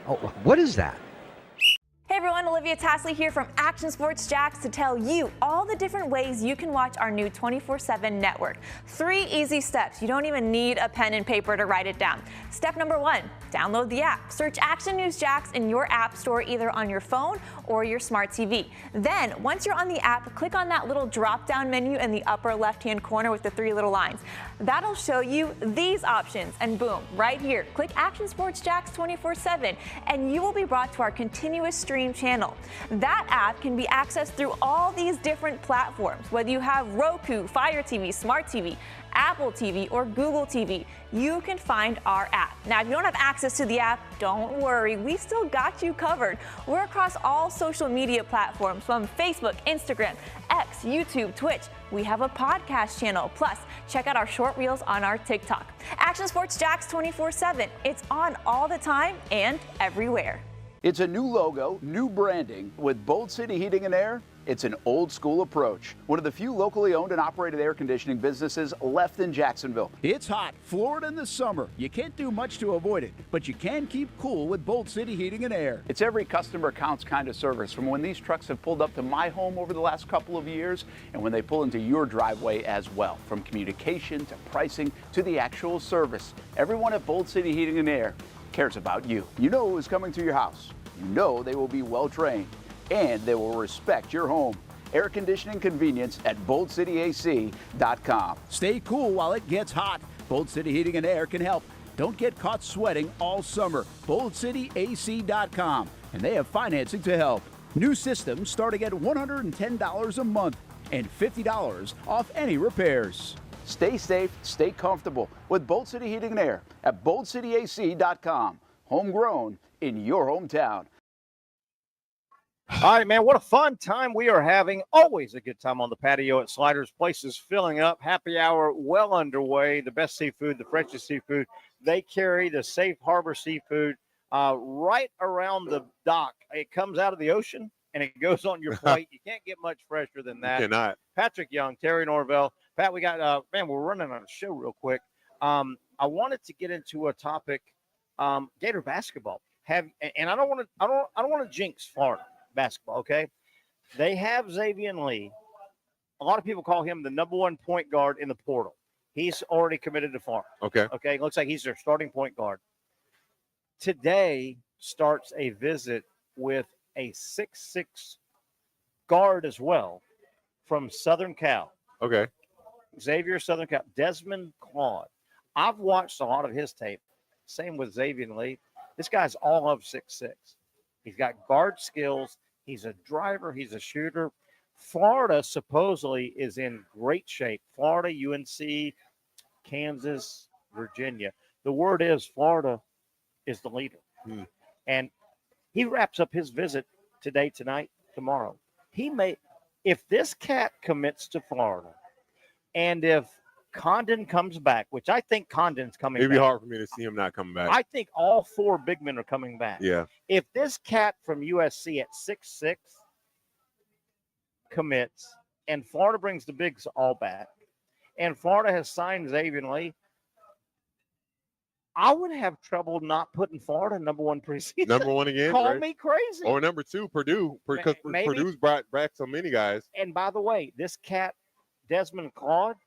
Oh, what is that? Hey everyone, Olivia Tasley here from Action Sports Jacks to tell you all the different ways you can watch our new 24/7 network. 3 easy steps. You don't even need a pen and paper to write it down. Step number 1, download the app. Search Action News Jacks in your app store either on your phone or your smart TV. Then, once you're on the app, click on that little drop-down menu in the upper left-hand corner with the 3 little lines. That'll show you these options, and boom, right here, click Action Sports Jacks 24/7, and you will be brought to our continuous stream channel. That app can be accessed through all these different platforms, whether you have Roku, Fire TV, Smart TV, Apple TV, or Google TV. You can find our app. Now, if you don't have access to the app, don't worry, we still got you covered. We're across all social media platforms from Facebook, Instagram, X, YouTube, Twitch. We have a podcast channel. Plus, check out our short reels on our TikTok. Action Sports Jacks 24/7. It's on all the time and everywhere. It's a new logo, new branding. With Bold City Heating and Air, it's an old school approach. One of the few locally owned and operated air conditioning businesses left in Jacksonville. It's hot, Florida in the summer. You can't do much to avoid it, but you can keep cool with Bold City Heating and Air. It's every customer counts kind of service, from when these trucks have pulled up to my home over the last couple of years and when they pull into your driveway as well. From communication to pricing to the actual service, everyone at Bold City Heating and Air cares about you. You know who is coming to your house. You know they will be well trained, and they will respect your home. Air conditioning convenience at boldcityac.com. Stay cool while it gets hot. Bold City Heating and Air can help. Don't get caught sweating all summer. boldcityac.com, and they have financing to help. New systems starting at $110 a month and $50 off any repairs. Stay safe, stay comfortable with Bold City Heating and Air at boldcityac.com. Homegrown in your hometown. All right, man, what a fun time we are having. Always a good time on the patio at Sliders. Place is filling up. Happy hour well underway. The best seafood, the freshest seafood. They carry the Safe Harbor seafood right around the dock. It comes out of the ocean, and it goes on your plate. You can't get much fresher than that. You cannot. Patrick Young, Terry Norvelle. Pat, we got, man, we're running on a show real quick. I wanted to get into a topic, Gator basketball. And I don't want to jinx Florida basketball, okay? They have Xavier Lee. A lot of people call him the #1 point guard in the portal. He's already committed to Florida. Okay. Looks like he's their starting point guard. Today starts a visit with a 6'6" guard as well from Southern Cal. Okay. Xavier, Southern Cal. Desmond Claude. I've watched a lot of his tape. Same with Xavier Lee. This guy's all of 6'6". He's got guard skills. He's a driver. He's a shooter. Florida supposedly is in great shape. Florida, UNC, Kansas, Virginia. The word is Florida is the leader. And he wraps up his visit today, tonight, tomorrow. If this cat commits to Florida, and if Condon comes back, which I think Condon's coming back. It'd be hard for me to see him not coming back. I think all 4 big men are coming back. Yeah. If this cat from USC at 6'6" commits, and Florida brings the bigs all back, and Florida has signed Xavier Lee, I would have trouble not putting Florida number 1 preseason. Number 1 again. Call right? me crazy. Or number 2, Purdue, because Purdue's brought back so many guys. And by the way, this cat, Desmond Claude,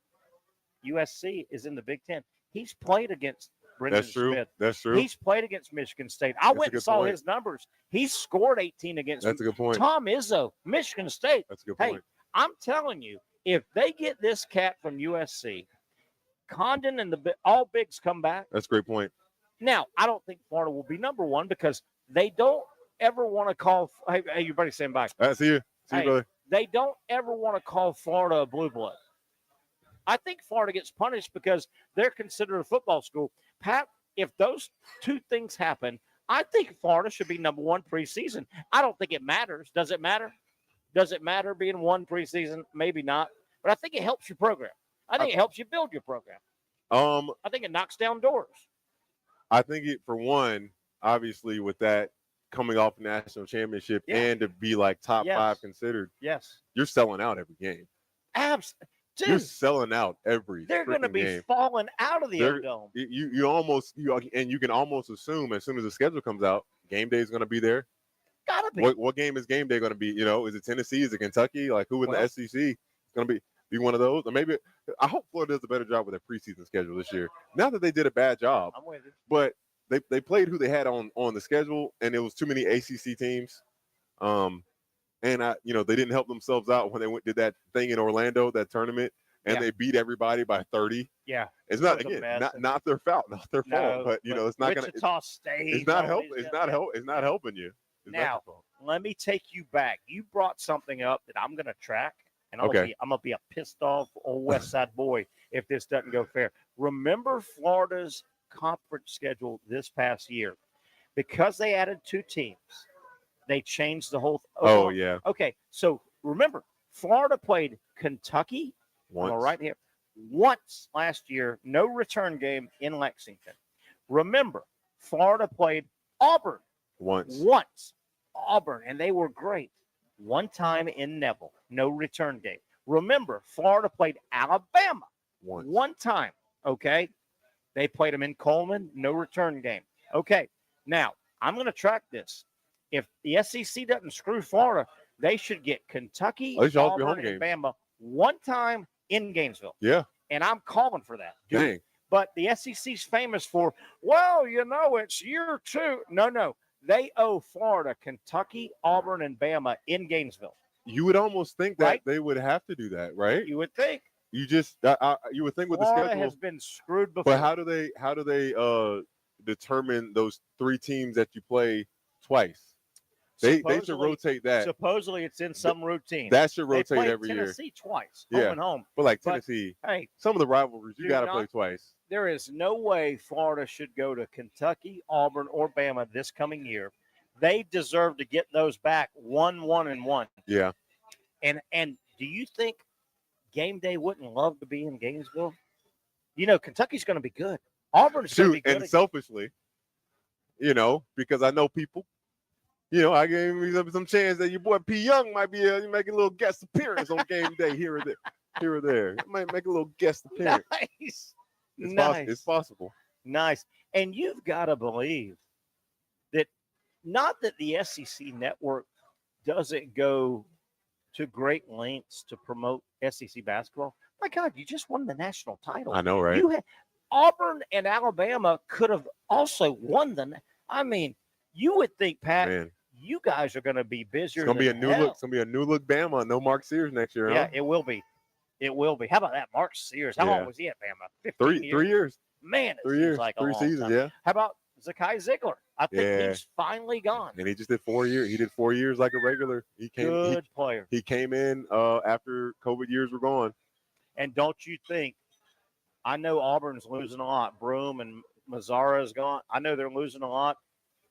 USC, is in the Big Ten. He's played against Brendan Smith. That's true. He's played against Michigan State. I went and saw his numbers. He scored 18 against. That's a good point. Tom Izzo, Michigan State. That's a good point. Hey, I'm telling you, if they get this cat from USC, Condon and all bigs come back. That's a great point. Now, I don't think Florida will be number 1 because they don't ever want to call. Hey, your buddy, stand by. See you. See you, brother. They don't ever want to call Florida a blue blood. I think Florida gets punished because they're considered a football school. Pat, if those 2 things happen, I think Florida should be number 1 preseason. I don't think it matters. Does it matter? Does it matter being 1 preseason? Maybe not. But I think it helps your program. I think it helps you build your program. I think it knocks down doors. I think it, for one, obviously with that coming off a national championship and to be like top 5 considered. Yes. You're selling out every game. Absolutely. Dude, you're selling out every. They're going to be game. falling out of the O-Dome. And you can almost assume as soon as the schedule comes out, game day is going to be there. Gotta be. What game is game day going to be? Is it Tennessee? Is it Kentucky? Like who in the SEC is going to be one of those? Or maybe I hope Florida does a better job with their preseason schedule this year. Not that they did a bad job, I'm with you. but they played who they had on the schedule, and it was too many ACC teams. And they didn't help themselves out when they did that thing in Orlando, that tournament, and they beat everybody by 30. Yeah, it's not not their fault, but it's not going to. Wichita State. It's not helping. It's not helping you. Now, let me take you back. You brought something up that I'm going to track, and I'm gonna be a pissed off old West Side boy if this doesn't go fair. Remember Florida's conference schedule this past year, because they added 2 teams. They changed the whole. Oh, yeah. Okay, so remember, Florida played Kentucky. Once. Right here. Once last year, no return game in Lexington. Remember, Florida played Auburn. Once. Auburn, and they were great. 1 time in Neville, no return game. Remember, Florida played Alabama. Once. 1 time, okay? They played them in Coleman, no return game. Okay, now, I'm going to track this. If the SEC doesn't screw Florida, they should get Kentucky, Auburn, and Bama 1 time in Gainesville. Yeah. And I'm calling for that. Dang. But the SEC's famous for, it's year 2. No. They owe Florida, Kentucky, Auburn, and Bama in Gainesville. You would almost think that they would have to do that, right? You would think. You would think with Florida the schedule has been screwed before. But how do they determine those 3 teams that you play twice? They should rotate that. Supposedly, it's in some routine. That should rotate every year. Tennessee twice, home and home. But like Tennessee, some of the rivalries you got to play twice. There is no way Florida should go to Kentucky, Auburn, or Bama this coming year. They deserve to get those back 1-1-1. Yeah. And do you think game day wouldn't love to be in Gainesville? Kentucky's going to be good. Auburn's going to be good. And selfishly, because I know people. I gave me some chance that your boy P. Young might be making a little guest appearance on game day here or there. Might make a little guest appearance. Nice. It's possible. Nice. And you've got to believe that not that the SEC network doesn't go to great lengths to promote SEC basketball. My God, you just won the national title. I know, right? Auburn and Alabama could have also won you would think, Pat, you guys are going to be busier. It's going to be a new look. It's going to be a new look Bama. No Mark Sears next year. Yeah, huh? It will be. It will be. How about that, Mark Sears? How long was he at Bama? 3 years. Man, 3 years. Like 3 seasons. time. Yeah. How about Zakai Ziegler? I think he's finally gone. And he just did 4 years. He did 4 years like a regular. Good player. He came in after COVID years were gone. And don't you think, I know Auburn's losing a lot. Broome and Mazzara is gone. I know they're losing a lot.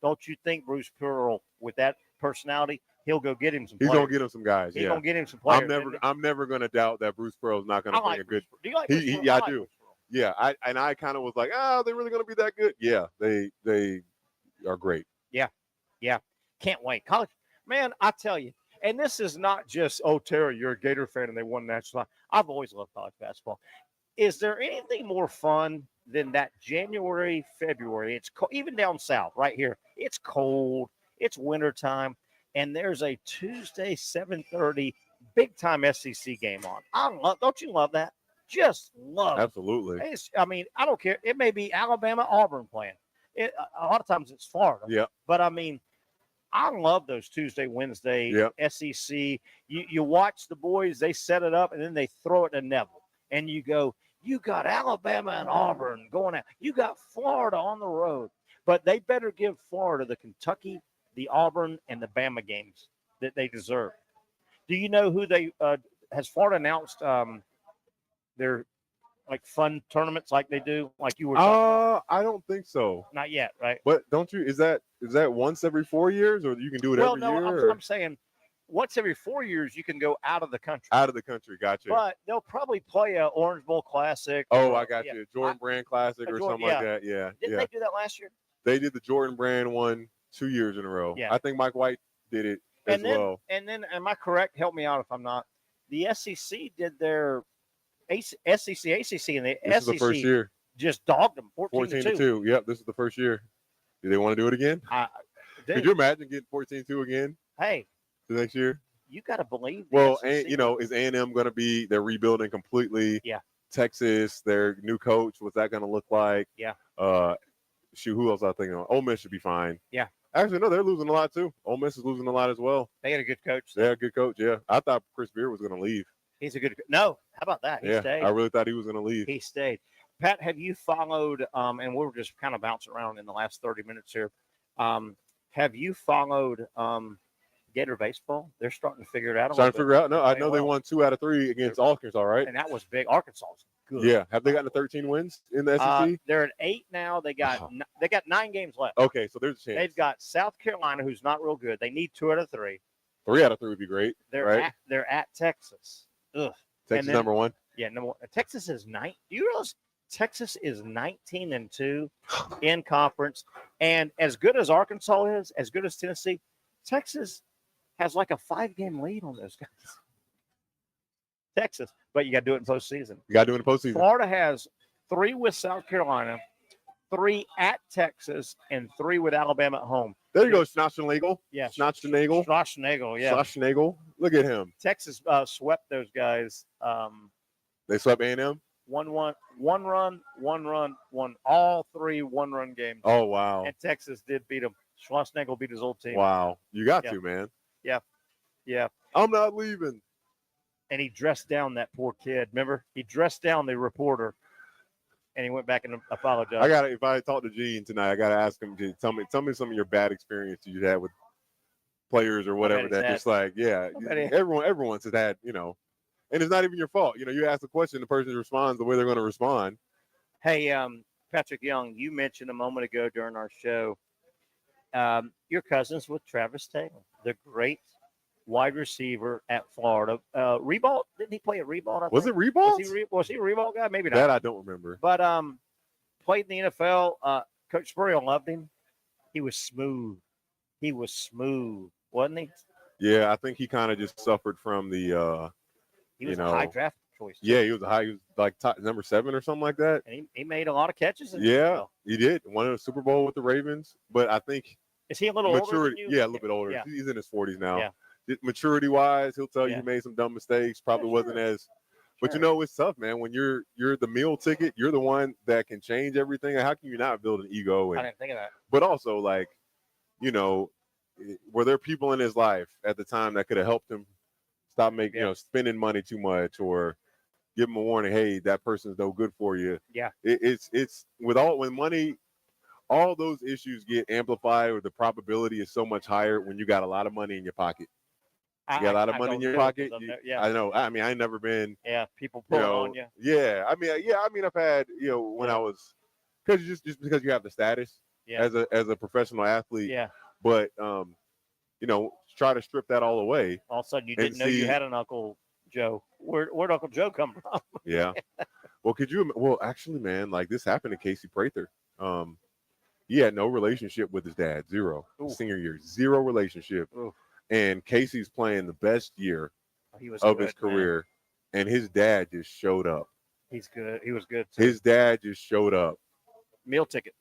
Don't you think Bruce Pearl, with that personality, he'll go get him some players? He's going to get him some guys. He's going to get him some players. I'm never going to doubt that Bruce Pearl's not going to bring a good. Do you like Bruce Pearl? Yeah, I do. Yeah, I kind of was like, oh, they're really going to be that good? Yeah, they are great. Yeah. Can't wait. College, man, I tell you, and this is not just, oh, Terry, you're a Gator fan and they won national. I've always loved college basketball. Is there anything more fun than that January, February? It's cold, even down south right here. It's cold. It's wintertime. And there's a Tuesday, 7:30 big-time SEC game on. Don't you love that? Just love it. Absolutely. I don't care. It may be Alabama, Auburn playing. A lot of times it's Florida. Yeah. But, I love those Tuesday, Wednesday, SEC. You watch the boys, they set it up, and then they throw it to Neville. And you go, you got Alabama and Auburn going out. You got Florida on the road. But they better give Florida the Kentucky, the Auburn, and the Bama games that they deserve. Do you know who has Florida announced their like fun tournaments like they do, like you were talking about? I don't think so. Not yet, right? But don't you? Is that once every 4 years, or you can do it every year? I'm saying once every 4 years you can go out of the country. Out of the country, gotcha. But they'll probably play a Orange Bowl Classic. I got you. Jordan Brand Classic or something like that. Yeah. Didn't they do that last year? They did the Jordan Brand one 2 years in a row. Yeah. I think Mike White did it as well. And then, am I correct? Help me out if I'm not. The SEC did their SEC, ACC, and the This is SEC the first year. just dogged them 14-2. Yep, this is the first year. Do they want to do it again? Could you imagine getting 14-2 again? Hey, the next year. You got to believe. Well, and is A&M going to be? They're rebuilding completely. Yeah. Texas, their new coach. What's that going to look like? Yeah. Who else I think of? Ole Miss should be fine. Yeah. Actually, no, they're losing a lot too. Ole Miss is losing a lot as well. They got a good coach. They had a good coach. Yeah, I thought Chris Beard was going to leave. He's a good. No, how about that? He stayed. I really thought he was going to leave. He stayed. Pat, have you followed? And we're just kind of bouncing around in the last 30 minutes here. Have you followed Gator baseball? They're starting to figure it out. Starting to figure out. No, I know they won 2 out of 3 against Arkansas, right? And that was big. Arkansas's good. Yeah. Have they gotten to 13 wins in the SEC? They're at 8 now. They got 9 games left. Okay, so there's a chance. They've got South Carolina, who's not real good. They need 2 out of 3. 3 out of 3 would be great. They're at Texas. Ugh. Texas number 1. Yeah, number 1. Texas is 9. Do you realize Texas is 19-2 in conference? And as good as Arkansas is, as good as Tennessee, Texas has like a 5-game lead on those guys. Texas, but you got to do it in postseason. You got to do it in postseason. Florida has 3 with South Carolina, 3 at Texas, and 3 with Alabama at home. There you go, Schwarzenegger. Yeah, Schwarzenegger. Schwarzenegger, yeah. Schwarzenegger. Look at him. Texas swept those guys. They swept A&M? 1 run, all 3 1-run games. Oh, wow. And Texas did beat them. Schwarzenegger beat his old team. Wow. You got to, man. Yeah. I'm not leaving. And he dressed down that poor kid. Remember? He dressed down the reporter, and he went back and apologized. If I talk to Gene tonight, I got to ask him to tell me some of your bad experiences you had with players or whatever. That just like, everyone's had, and it's not even your fault. You ask a question, the person responds the way they're going to respond. Hey, Patrick Young, you mentioned a moment ago during our show, your cousins with Travis Taylor, the great wide receiver at Florida. Rebolt, didn't he play at Rebolt? Was it Rebolt? Was he a Rebolt guy? Maybe not. That I don't remember. But played in the NFL. Coach Spurrier loved him. He was smooth. Wasn't he? Yeah, I think he kind of just suffered from the he was a high draft choice. Yeah, he was like top, number 7 or something like that. And he made a lot of catches. He did. Won a Super Bowl with the Ravens. But I think is he a little older than you? Yeah, a little bit older. Yeah. He's in his 40s now. Yeah. Maturity wise, he'll tell you he made some dumb mistakes. Probably wasn't as. But it's tough, man. When you're the meal ticket, you're the one that can change everything. How can you not build an ego? I didn't think of that. But also, were there people in his life at the time that could have helped him stop making, spending money too much, or give him a warning? Hey, that person's no good for you. Yeah. It's when money all those issues get amplified, or the probability is so much higher when you got a lot of money in your pocket. You got a lot of money in your pocket. I know. I mean, I ain't never been. Yeah, people pulling on you. Yeah, I mean, I've had, when I was, because just because you have the status as a professional athlete. Yeah. But try to strip that all away. All of a sudden, you didn't know you had an Uncle Joe. Where'd Uncle Joe come from? Yeah. Well, actually, man, like this happened to Casey Prather. He had no relationship with his dad, zero. Senior year, zero relationship. Ooh. And Casey's playing the best year of his career, and his dad just showed up. He's good. He was good. His dad just showed up. Meal ticket.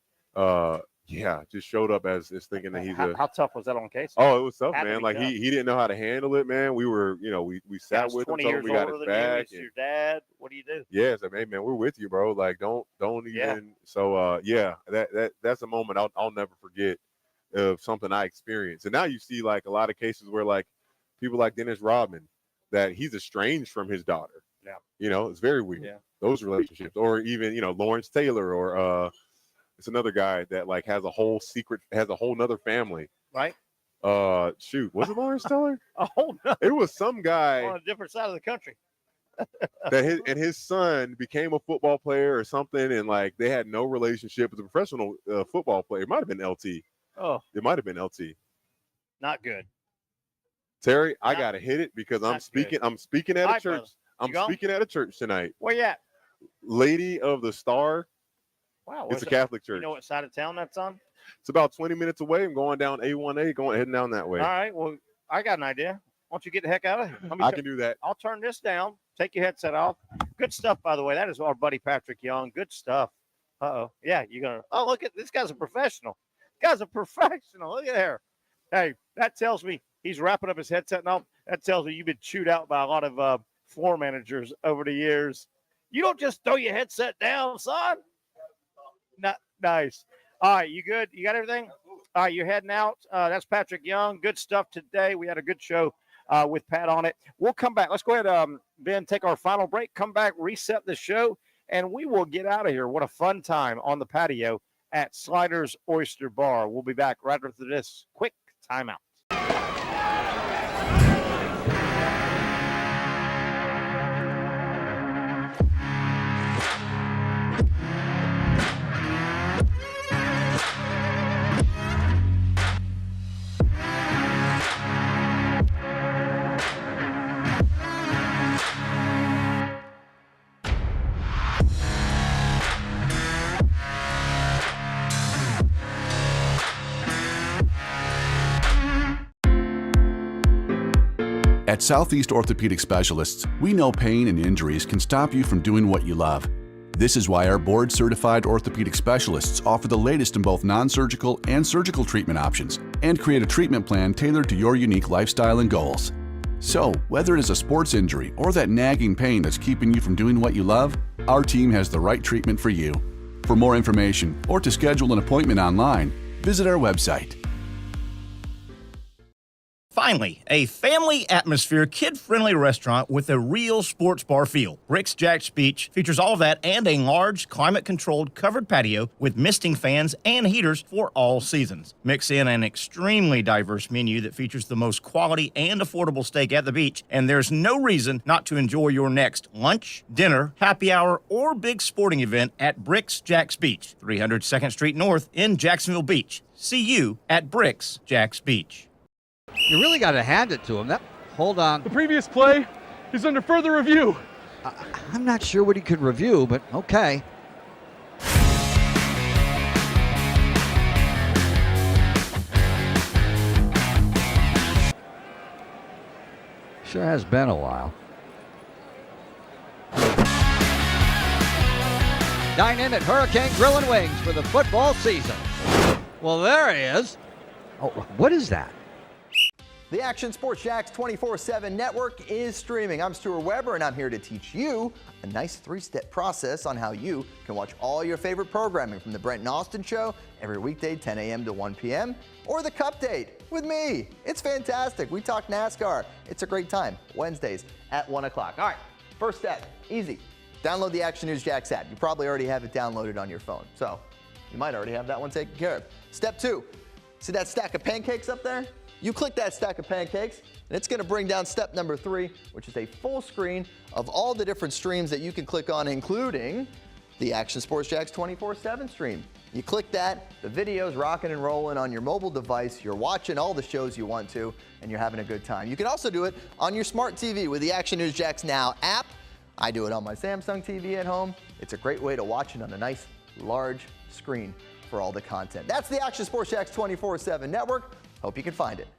Just showed up as thinking that he's how tough was that on Casey? Oh, it was tough, man. Like he didn't know how to handle it, man. We were, we sat with him, told him we got his back. Your dad. What do you do? Yeah, so, hey, man, we're with you, bro. Like don't even. Yeah. So that's a moment I'll never forget of something I experienced. And now you see like a lot of cases where like people like Dennis Rodman, that he's estranged from his daughter. Yeah. It's very weird. Yeah. Those relationships, or even Lawrence Taylor, or it's another guy that like has a whole nother family. Right. Shoot, was it Lawrence Taylor? A whole nother. It was some guy on a different side of the country. that his son became a football player or something, and like they had no relationship with a professional football player. It might have been LT. Oh, it might have been LT. Not good. Terry, I gotta hit it because I'm speaking. I'm speaking at a church. I'm speaking at a church tonight. Where you at? Lady of the Star. Wow, it's a Catholic church. You know what side of town that's on? It's about 20 minutes away. I'm going down A1A, heading down that way. All right. Well, I got an idea. Why don't you get the heck out of here? I can do that. I'll turn this down. Take your headset off. Good stuff, by the way. That is our buddy Patrick Young. Good stuff. Uh-oh. Yeah, you're going to. Oh, look at this guy's a professional. This guy's a professional. Look at there. Hey, that tells me he's wrapping up his headset now. That tells me you've been chewed out by a lot of floor managers over the years. You don't just throw your headset down, son. Not nice. All right, you good? You got everything? All right, you're heading out. That's Patrick Young. Good stuff today. We had a good show with Pat on it. We'll come back. Let's go ahead, Ben, take our final break, come back, reset the show, and we will get out of here. What a fun time on the patio at Sliders Oyster Bar. We'll be back right after this quick timeout. At Southeast Orthopedic Specialists, we know pain and injuries can stop you from doing what you love. This is why our board-certified orthopedic specialists offer the latest in both non-surgical and surgical treatment options and create a treatment plan tailored to your unique lifestyle and goals. So, whether it is a sports injury or that nagging pain that's keeping you from doing what you love, our team has the right treatment for you. For more information or to schedule an appointment online, visit our website. Finally, a family atmosphere, kid-friendly restaurant with a real sports bar feel. Rick's Jack's Beach features all of that and a large, climate-controlled covered patio with misting fans and heaters for all seasons. Mix in an extremely diverse menu that features the most quality and affordable steak at the beach, and there's no reason not to enjoy your next lunch, dinner, happy hour, or big sporting event at Rick's Jack's Beach, 300 2nd Street North in Jacksonville Beach. See you at Rick's Jack's Beach. You really got to hand it to him. Hold on. The previous play is under further review. I'm not sure what he could review, but okay. Sure has been a while. Dine in at Hurricane Grill and Wings for the football season. Well, there he is. Oh, what is that? The Action Sports Jax 24/7 network is streaming. I'm Stuart Weber, and I'm here to teach you a nice three-step process on how you can watch all your favorite programming from the Brent and Austin Show every weekday 10 a.m. to 1 p.m. or the Cup Date with me. It's fantastic. We talk NASCAR. It's a great time. Wednesdays at 1 o'clock. All right, first step, easy. Download the Action News Jax app. You probably already have it downloaded on your phone. So You might already have that one taken care of. Step 2, see that stack of pancakes up there? You click that stack of pancakes, and it's going to bring down step number 3, which is a full screen of all the different streams that you can click on, including the Action Sports Jax 24/7 stream. You click that, the video's rocking and rolling on your mobile device. You're watching all the shows you want to, and you're having a good time. You can also do it on your smart TV with the Action News Jax Now app. I do it on my Samsung TV at home. It's a great way to watch it on a nice, large screen for all the content. That's the Action Sports Jax 24/7 network. Hope you can find it.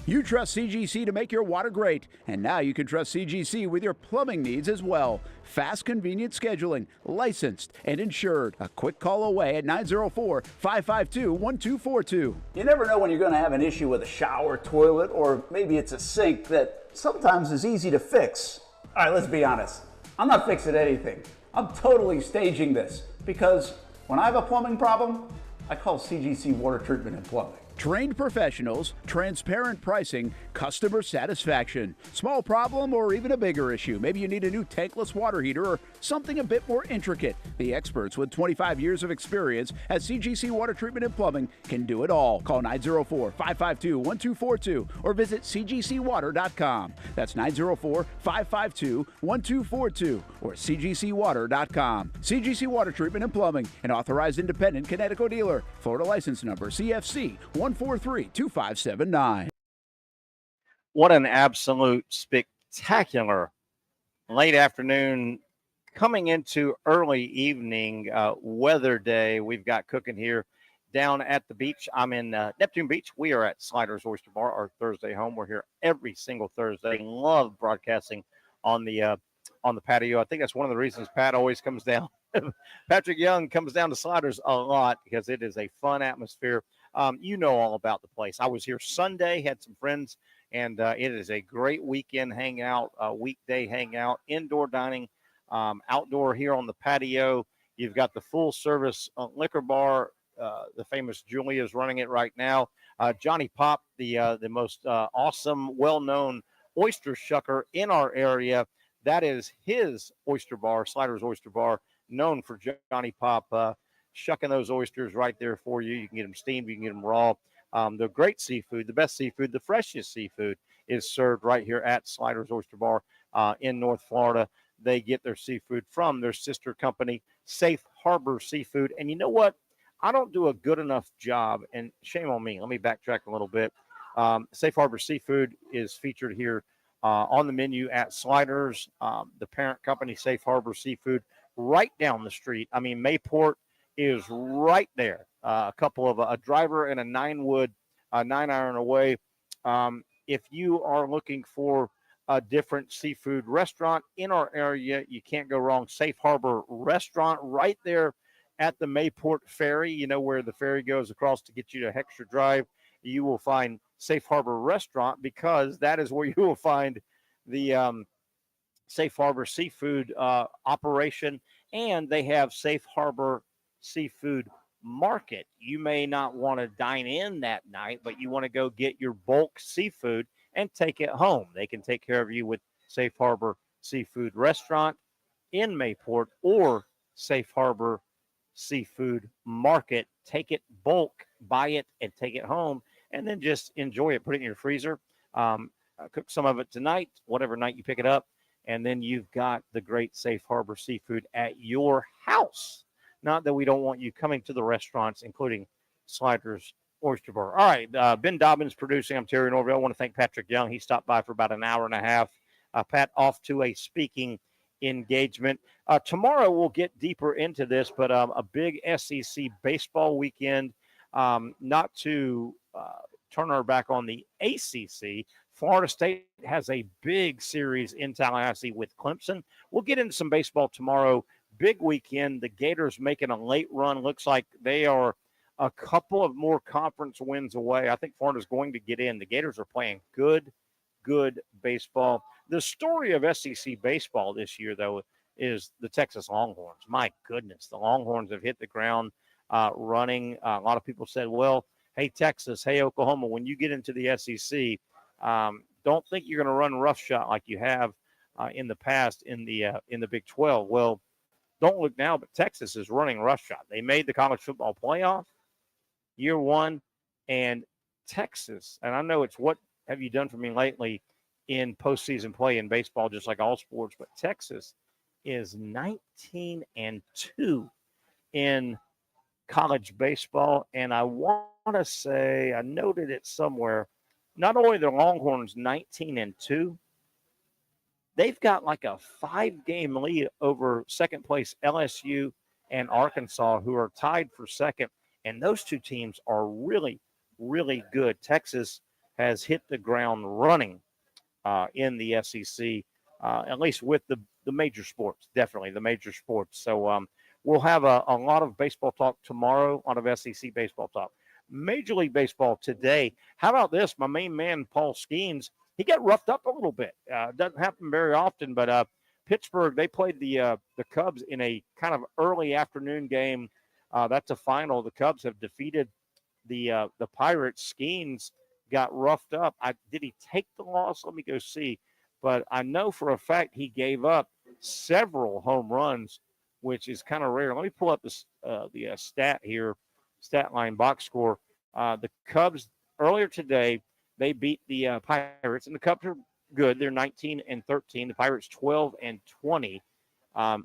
You trust CGC to make your water great, and now you can trust CGC with your plumbing needs as well. Fast, convenient scheduling, licensed and insured. A quick call away at 904-552-1242. You never know when you're going to have an issue with a shower, toilet, or maybe it's a sink that sometimes is easy to fix. All right, let's be honest. I'm not fixing anything. I'm totally staging this because when I have a plumbing problem, I call CGC Water Treatment and Plumbing. Trained professionals, transparent pricing, customer satisfaction. Small problem or even a bigger issue. Maybe you need a new tankless water heater or something a bit more intricate. The experts with 25 years of experience at CGC Water Treatment and Plumbing can do it all. Call 904-552-1242 or visit cgcwater.com. That's 904-552-1242 or cgcwater.com. CGC Water Treatment and Plumbing, an authorized independent Connecticut dealer. Florida license number CFC 1432579. What an absolute spectacular late afternoon coming into early evening weather day we've got cooking here down at the beach. I'm in Neptune Beach. We are at Sliders Oyster Bar, our Thursday home. We're here every single Thursday. Love broadcasting on the patio. I think that's one of the reasons Pat always comes down. Patrick Young comes down to Sliders a lot because it is a fun atmosphere. You know all about the place. I was here Sunday, had some friends, and it is a great weekend hangout, weekday hangout, indoor dining, outdoor here on the patio. You've got the full service liquor bar. The famous Julia is running it right now. Johnny Pop, the most awesome, well-known oyster shucker in our area. That is his oyster bar, Sliders Oyster Bar, known for Johnny Pop shucking those oysters right there for you. You can get them steamed, you can get them raw. The great seafood, the best seafood, the freshest seafood is served right here at Sliders Oyster Bar in North Florida. They get their seafood from their sister company, Safe Harbor Seafood. And you know what? I don't do a good enough job, and shame on me. Let me backtrack a little bit. Safe Harbor Seafood is featured here on the menu at Sliders. The parent company, Safe Harbor Seafood, right down the street. I mean, Mayport is right there. A couple of a driver and a 9-wood 9-iron away. If you are looking for a different seafood restaurant in our area, you can't go wrong. Safe Harbor Restaurant right there at the Mayport Ferry, you know, where the ferry goes across to get you to Hexter Drive. You will find Safe Harbor Restaurant because that is where you will find the Safe Harbor Seafood operation, and they have Safe Harbor Seafood Market. You may not want to dine in that night, but you want to go get your bulk seafood and take it home. They can take care of you with Safe Harbor Seafood Restaurant in Mayport or Safe Harbor Seafood Market. Take it bulk, buy it, and take it home, and then just enjoy it. Put it in your freezer. Cook some of it tonight, whatever night you pick it up, and then you've got the great Safe Harbor Seafood at your house. Not that we don't want you coming to the restaurants, including Sliders Oyster Bar. All right, Ben Dobbins producing. I'm Terry Norvelle. I want to thank Patrick Young. He stopped by for about an hour and a half. Pat off to a speaking engagement. Tomorrow we'll get deeper into this, but a big SEC baseball weekend. Not to turn our back on the ACC. Florida State has a big series in Tallahassee with Clemson. We'll get into some baseball tomorrow. Big weekend. The Gators making a late run. Looks like they are a couple of more conference wins away. I think Florida's going to get in. The Gators are playing good baseball. The story of SEC baseball this year, though, is the Texas Longhorns. My goodness, the Longhorns have hit the ground running. A lot of people said, well, hey, Texas, hey, Oklahoma, when you get into the SEC, don't think you're going to run roughshod like you have in the past in the Big 12. Well, don't look now, but Texas is running roughshod. They made the college football playoff year one, and Texas, and I know it's what have you done for me lately in postseason play in baseball, just like all sports, but Texas is 19-2 in college baseball, and I want to say, I noted it somewhere, not only the Longhorns 19-2, they've got like a 5-game lead over second place LSU and Arkansas, who are tied for second. And those two teams are really, really good. Texas has hit the ground running in the SEC, at least with the major sports, definitely the major sports. So we'll have a lot of baseball talk tomorrow, a lot of SEC baseball talk. Major League Baseball today. How about this? My main man, Paul Skeens, he got roughed up a little bit. Doesn't happen very often, but Pittsburgh, they played the Cubs in a kind of early afternoon game. That's a final. The Cubs have defeated the Pirates. Skeens got roughed up. Did he take the loss? Let me go see. But I know for a fact he gave up several home runs, which is kind of rare. Let me pull up the stat here, stat line box score. The Cubs earlier today, they beat the Pirates, and the Cubs are good. They're 19-13. The Pirates 12-20.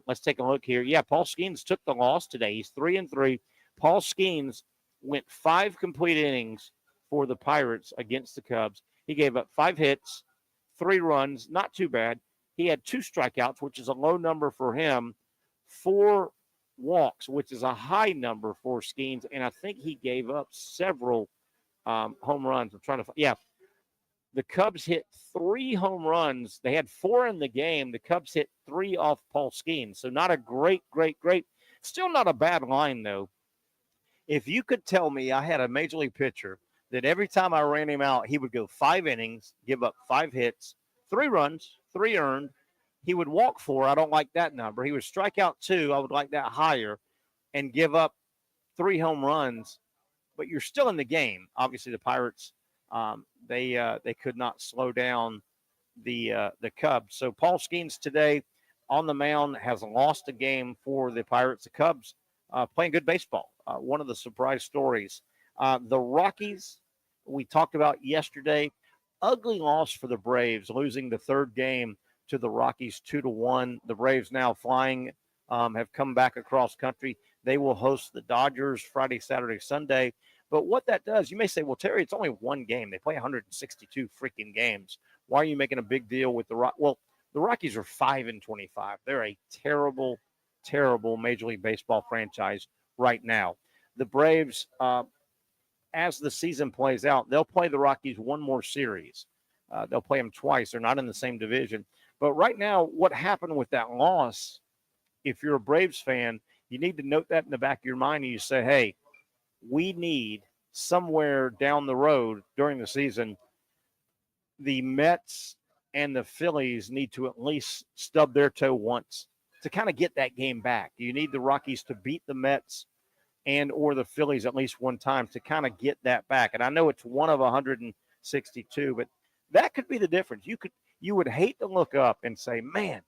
Let's take a look here. Yeah, Paul Skeens took the loss today. He's 3-3. Paul Skeens went 5 complete innings for the Pirates against the Cubs. He gave up 5 hits, 3 runs, not too bad. He had 2 strikeouts, which is a low number for him, 4 walks, which is a high number for Skeens, and I think he gave up several home runs. I'm trying to – yeah. The Cubs hit 3 home runs. They had 4 in the game. The Cubs hit 3 off Paul Skeens. So not a great. Still not a bad line, though. If you could tell me I had a major league pitcher that every time I ran him out, he would go 5 innings, give up 5 hits, 3 runs, 3 earned. He would walk 4. I don't like that number. He would strike out 2. I would like that higher, and give up 3 home runs. But you're still in the game. Obviously, the Pirates, they could not slow down the Cubs. So Paul Skeens today on the mound has lost a game for the Pirates. The Cubs playing good baseball. One of the surprise stories. The Rockies, we talked about yesterday, ugly loss for the Braves, losing the 3rd game to the Rockies 2-1. The Braves now flying, have come back across country. They will host the Dodgers Friday, Saturday, Sunday. But what that does, you may say, well, Terry, it's only 1 game. They play 162 freaking games. Why are you making a big deal with the Rockies? Well, the Rockies are 5-25. They're a terrible, terrible Major League Baseball franchise right now. The Braves, as the season plays out, they'll play the Rockies 1 more series. They'll play them twice. They're not in the same division. But right now, what happened with that loss, if you're a Braves fan, you need to note that in the back of your mind, and you say, hey, we need somewhere down the road during the season, the Mets and the Phillies need to at least stub their toe once to kind of get that game back. You need the Rockies to beat the Mets and or the Phillies at least one time to kind of get that back. And I know it's 1 of 162, but that could be the difference. You would hate to look up and say, man,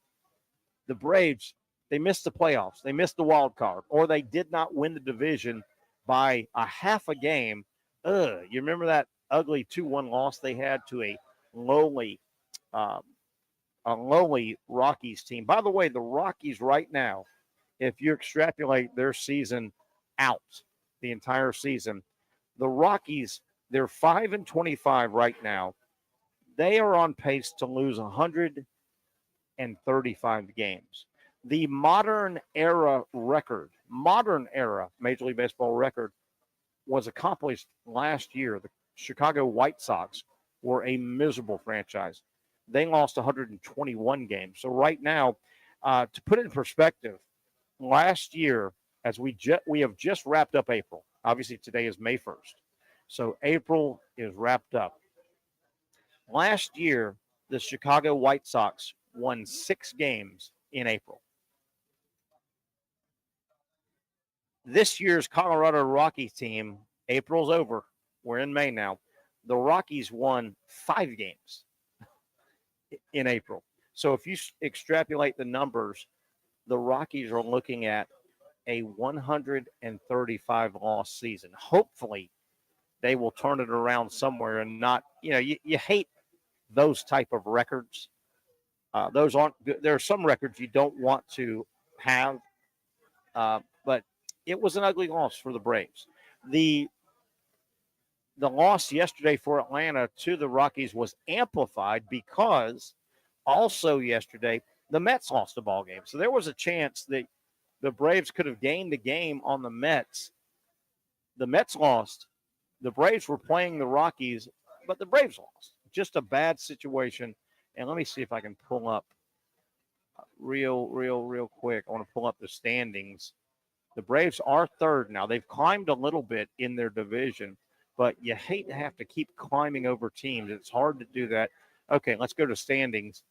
the Braves, they missed the playoffs. They missed the wild card, or they did not win the division by a half a game. You remember that ugly 2-1 loss they had to a lowly Rockies team. By the way, the Rockies right now, if you extrapolate their season out, the entire season, the Rockies, they're 5-25 right now. They are on pace to lose 135 games. The modern era Major League Baseball record was accomplished last year. The Chicago White Sox were a miserable franchise. They lost 121 games. So right now, to put it in perspective, last year, as we have just wrapped up April. Obviously, today is May 1st. So April is wrapped up. Last year, the Chicago White Sox won 6 games in April. This year's Colorado Rockies team, April's over. We're in May now. The Rockies won 5 games in April. So if you extrapolate the numbers, the Rockies are looking at a 135 loss season. Hopefully, they will turn it around somewhere and not, you hate those type of records. Those aren't good. There are some records you don't want to have, but it was an ugly loss for the Braves. The loss yesterday for Atlanta to the Rockies was amplified because also yesterday the Mets lost a ball game. So there was a chance that the Braves could have gained the game on the Mets. The Mets lost. The Braves were playing the Rockies, but the Braves lost. Just a bad situation. And let me see if I can pull up real quick. I want to pull up the standings. The Braves are third now. They've climbed a little bit in their division, but you hate to have to keep climbing over teams. It's hard to do that. Okay, let's go to standings.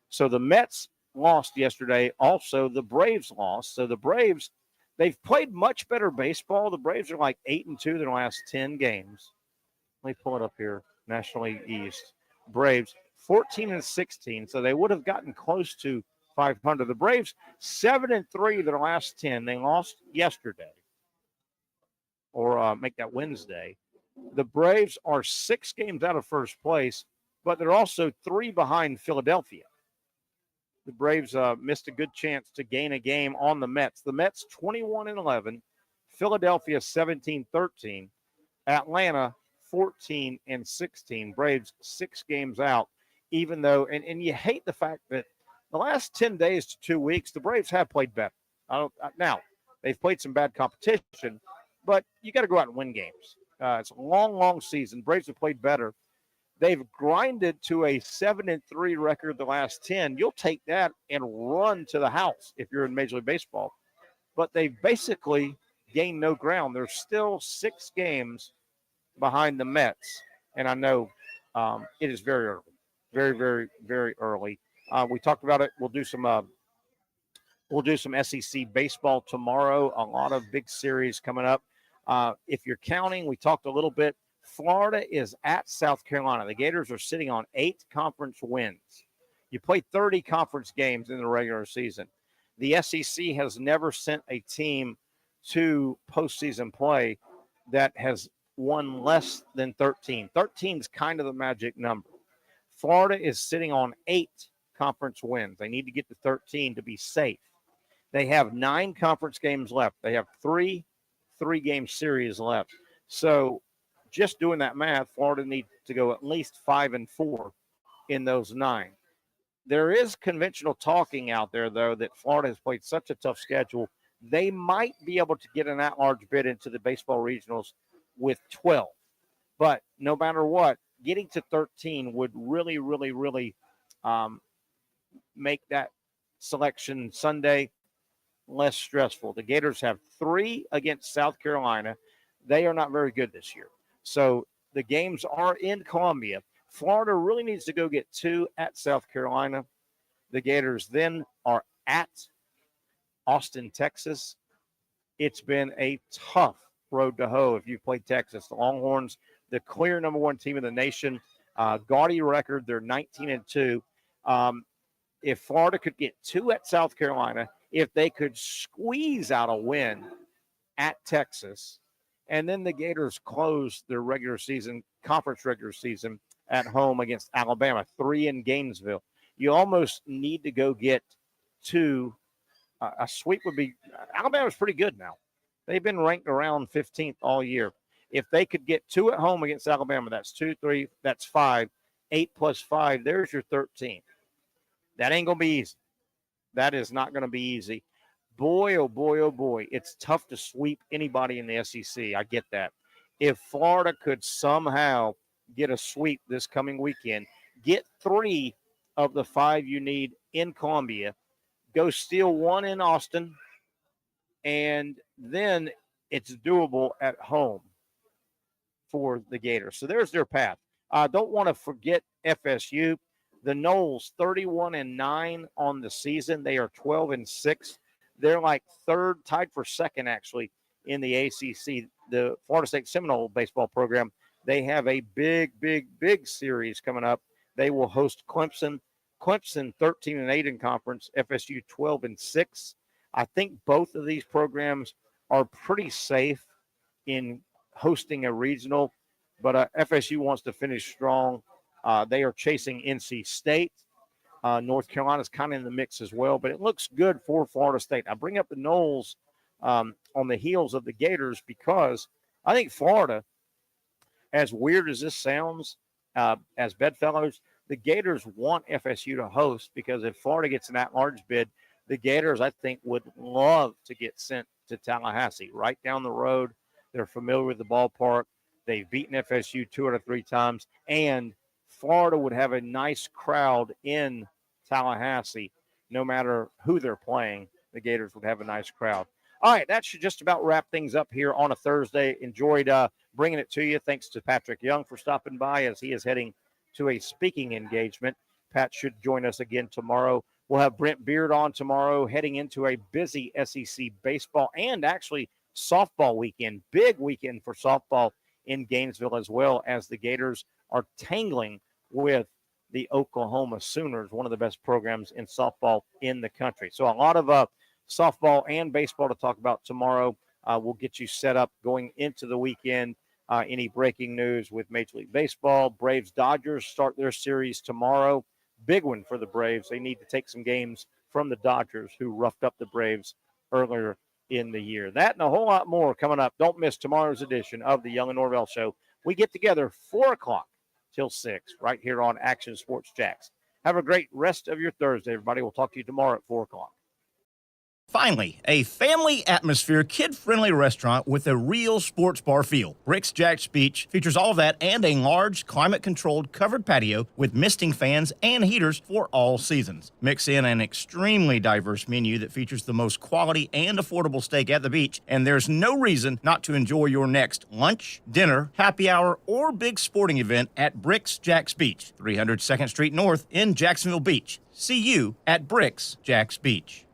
So the Mets lost yesterday. Also, the Braves lost. So the Braves, they've played much better baseball. The Braves are like 8-2 in their last 10 games. Let me pull it up here. National League East. Braves 14-16. So they would have gotten close to 500. The Braves 7-3 their last 10. They lost yesterday, or make that Wednesday. The Braves are 6 games out of first place, but they're also 3 behind Philadelphia. The Braves missed a good chance to gain a game on the Mets. The Mets 21-11, Philadelphia 17-13, Atlanta 14-16. Braves 6 games out, even though, and you hate the fact that the last 10 days to 2 weeks, the Braves have played better. Now, they've played some bad competition, but you got to go out and win games. It's a long season. Braves have played better. They've grinded to a 7-3 record the last 10. You'll take that and run to the house if you're in Major League Baseball. But they've basically gained no ground. They're still 6 games behind the Mets. And I know it is very early. Very early. We talked about it. We'll do some SEC baseball tomorrow. A lot of big series coming up. If you're counting, we talked a little bit. Florida is at South Carolina. The Gators are sitting on 8 conference wins. You play 30 conference games in the regular season. The SEC has never sent a team to postseason play that has won less than 13. 13 is kind of the magic number. Florida is sitting on 8 conference wins. They need to get to 13 to be safe. They have 9 conference games left. They have 3 3-game series left. So just doing that math, Florida needs to go at least 5-4 in those 9. There is conventional talking out there, though, that Florida has played such a tough schedule. They might be able to get an at-large bid into the baseball regionals with 12. But no matter what, getting to 13 would really make that selection Sunday less stressful. The Gators have 3 against South Carolina. They are not very good this year. So the games are in Columbia. Florida really needs to go get 2 at South Carolina. The Gators then are at Austin, Texas. It's been a tough road to hoe if you've played Texas. The Longhorns, the clear number 1 team in the nation, gaudy record. They're 19-2. If Florida could get 2 at South Carolina, if they could squeeze out a win at Texas, and then the Gators close their conference regular season at home against Alabama, 3 in Gainesville. You almost need to go get 2. A sweep would be – Alabama's pretty good now. They've been ranked around 15th all year. If they could get 2 at home against Alabama, that's 2, 3, that's 5. 8 plus 5, there's your 13. That ain't going to be easy. That is not going to be easy. Boy, oh boy, it's tough to sweep anybody in the SEC. I get that. If Florida could somehow get a sweep this coming weekend, get 3 of the 5 you need in Columbia, go steal 1 in Austin, and then it's doable at home for the Gators. So there's their path. Don't want to forget FSU. The Noles, 31-9 on the season. They are 12-6. They're like 3rd, tied for 2nd, actually, in the ACC. The Florida State Seminole baseball program, they have a big series coming up. They will host Clemson. Clemson, 13-8 in conference. FSU, 12-6. I think both of these programs are pretty safe in hosting a regional, but FSU wants to finish strong. They are chasing NC State. North Carolina's kind of in the mix as well, but it looks good for Florida State. I bring up the Noles on the heels of the Gators because I think Florida, as weird as this sounds, as bedfellows, the Gators want FSU to host because if Florida gets an at-large bid, the Gators, I think, would love to get sent to Tallahassee, right down the road. They're familiar with the ballpark. They've beaten FSU 2 out of 3 times, and Florida would have a nice crowd in Tallahassee. No matter who they're playing, the Gators would have a nice crowd. All right, that should just about wrap things up here on a Thursday. Enjoyed bringing it to you. Thanks to Patrick Young for stopping by as he is heading to a speaking engagement. Pat should join us again tomorrow. We'll have Brent Beard on tomorrow, heading into a busy SEC baseball and actually softball weekend. Big weekend for softball in Gainesville, as well as the Gators are tangling with the Oklahoma Sooners, one of the best programs in softball in the country. So a lot of softball and baseball to talk about tomorrow. We'll get you set up going into the weekend. Any breaking news with Major League Baseball? Braves-Dodgers start their series tomorrow. Big one for the Braves. They need to take some games from the Dodgers, who roughed up the Braves earlier in the year. That and a whole lot more coming up. Don't miss tomorrow's edition of the Young and Norvelle Show. We get together 4 o'clock till 6 right here on Action Sports Jacks. Have a great rest of your Thursday, everybody. We'll talk to you tomorrow at 4 o'clock. Finally, a family atmosphere, kid-friendly restaurant with a real sports bar feel. Rick's Jack's Beach features all of that and a large, climate-controlled covered patio with misting fans and heaters for all seasons. Mix in an extremely diverse menu that features the most quality and affordable steak at the beach, and there's no reason not to enjoy your next lunch, dinner, happy hour, or big sporting event at Rick's Jack's Beach, 300 2nd Street North in Jacksonville Beach. See you at Rick's Jack's Beach.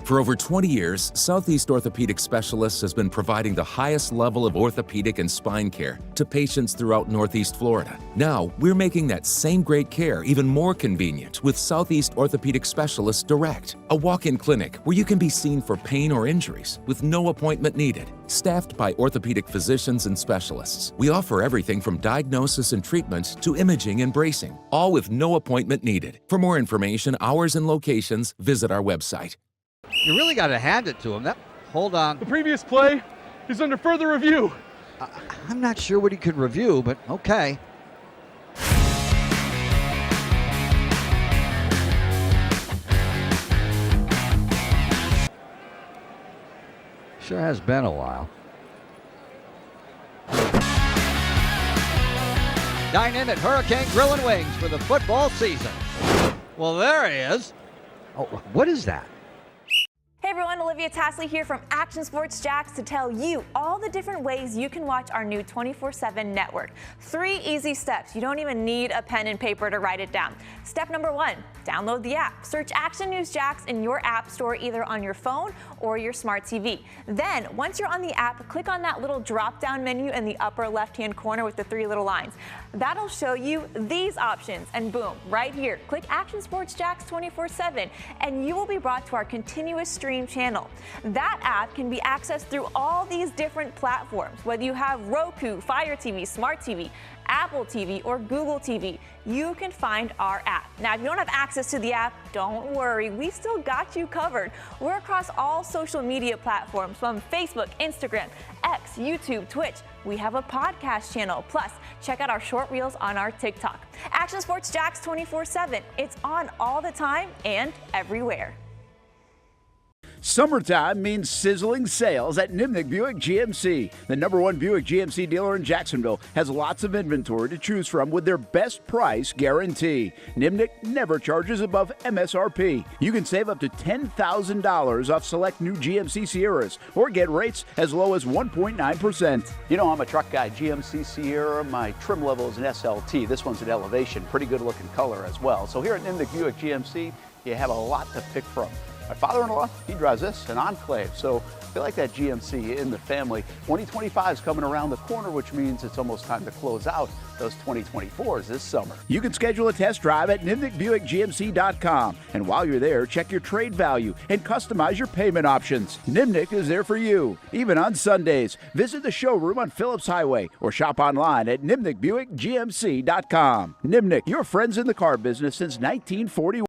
For over 20 years, Southeast Orthopedic Specialists has been providing the highest level of orthopedic and spine care to patients throughout Northeast Florida. Now, we're making that same great care even more convenient with Southeast Orthopedic Specialists Direct, a walk-in clinic where you can be seen for pain or injuries with no appointment needed. Staffed by orthopedic physicians and specialists, we offer everything from diagnosis and treatment to imaging and bracing, all with no appointment needed. For more information, hours, and locations, visit our website. You really got to hand it to him. Hold on. The previous play is under further review. I'm not sure what he could review, but okay. Sure has been a while. Dine in at Hurricane Grill and Wings for the football season. Well, there he is. Oh, what is that? Hey everyone, Olivia Tasley here from Action Sports Jacks to tell you all the different ways you can watch our new 24/7 network. 3 easy steps. You don't even need a pen and paper to write it down. Step number 1, download the app. Search Action News Jacks in your app store either on your phone or your smart TV. Then, once you're on the app, click on that little drop-down menu in the upper left-hand corner with the 3 little lines. That'll show you these options, and boom, right here, click Action Sports Jacks 24/7, and you will be brought to our continuous stream channel. That app can be accessed through all these different platforms, whether you have Roku, Fire TV, Smart TV, Apple TV, or Google TV. You can find our app. Now, if you don't have access to the app, don't worry. We still got you covered. We're across all social media platforms from Facebook, Instagram, X, YouTube, Twitch. We have a podcast channel. Plus, check out our short reels on our TikTok. Action Sports Jacks 24/7. It's on all the time and everywhere. Summertime means sizzling sales at Nimnick Buick GMC. The #1 Buick GMC dealer in Jacksonville has lots of inventory to choose from with their best price guarantee. Nimnick never charges above MSRP. You can save up to $10,000 off select new GMC Sierras or get rates as low as 1.9%. You know, I'm a truck guy. GMC Sierra, my trim level is an SLT. This one's an Elevation. Pretty good looking color as well. So here at Nimnick Buick GMC, you have a lot to pick from. My father-in-law, he drives this, an Enclave, so I feel like that GMC in the family. 2025 is coming around the corner, which means it's almost time to close out those 2024s this summer. You can schedule a test drive at NimnickBuickGMC.com. And while you're there, check your trade value and customize your payment options. Nimnick is there for you, even on Sundays. Visit the showroom on Phillips Highway or shop online at NimnickBuickGMC.com. Nimnick, your friends in the car business since 1941.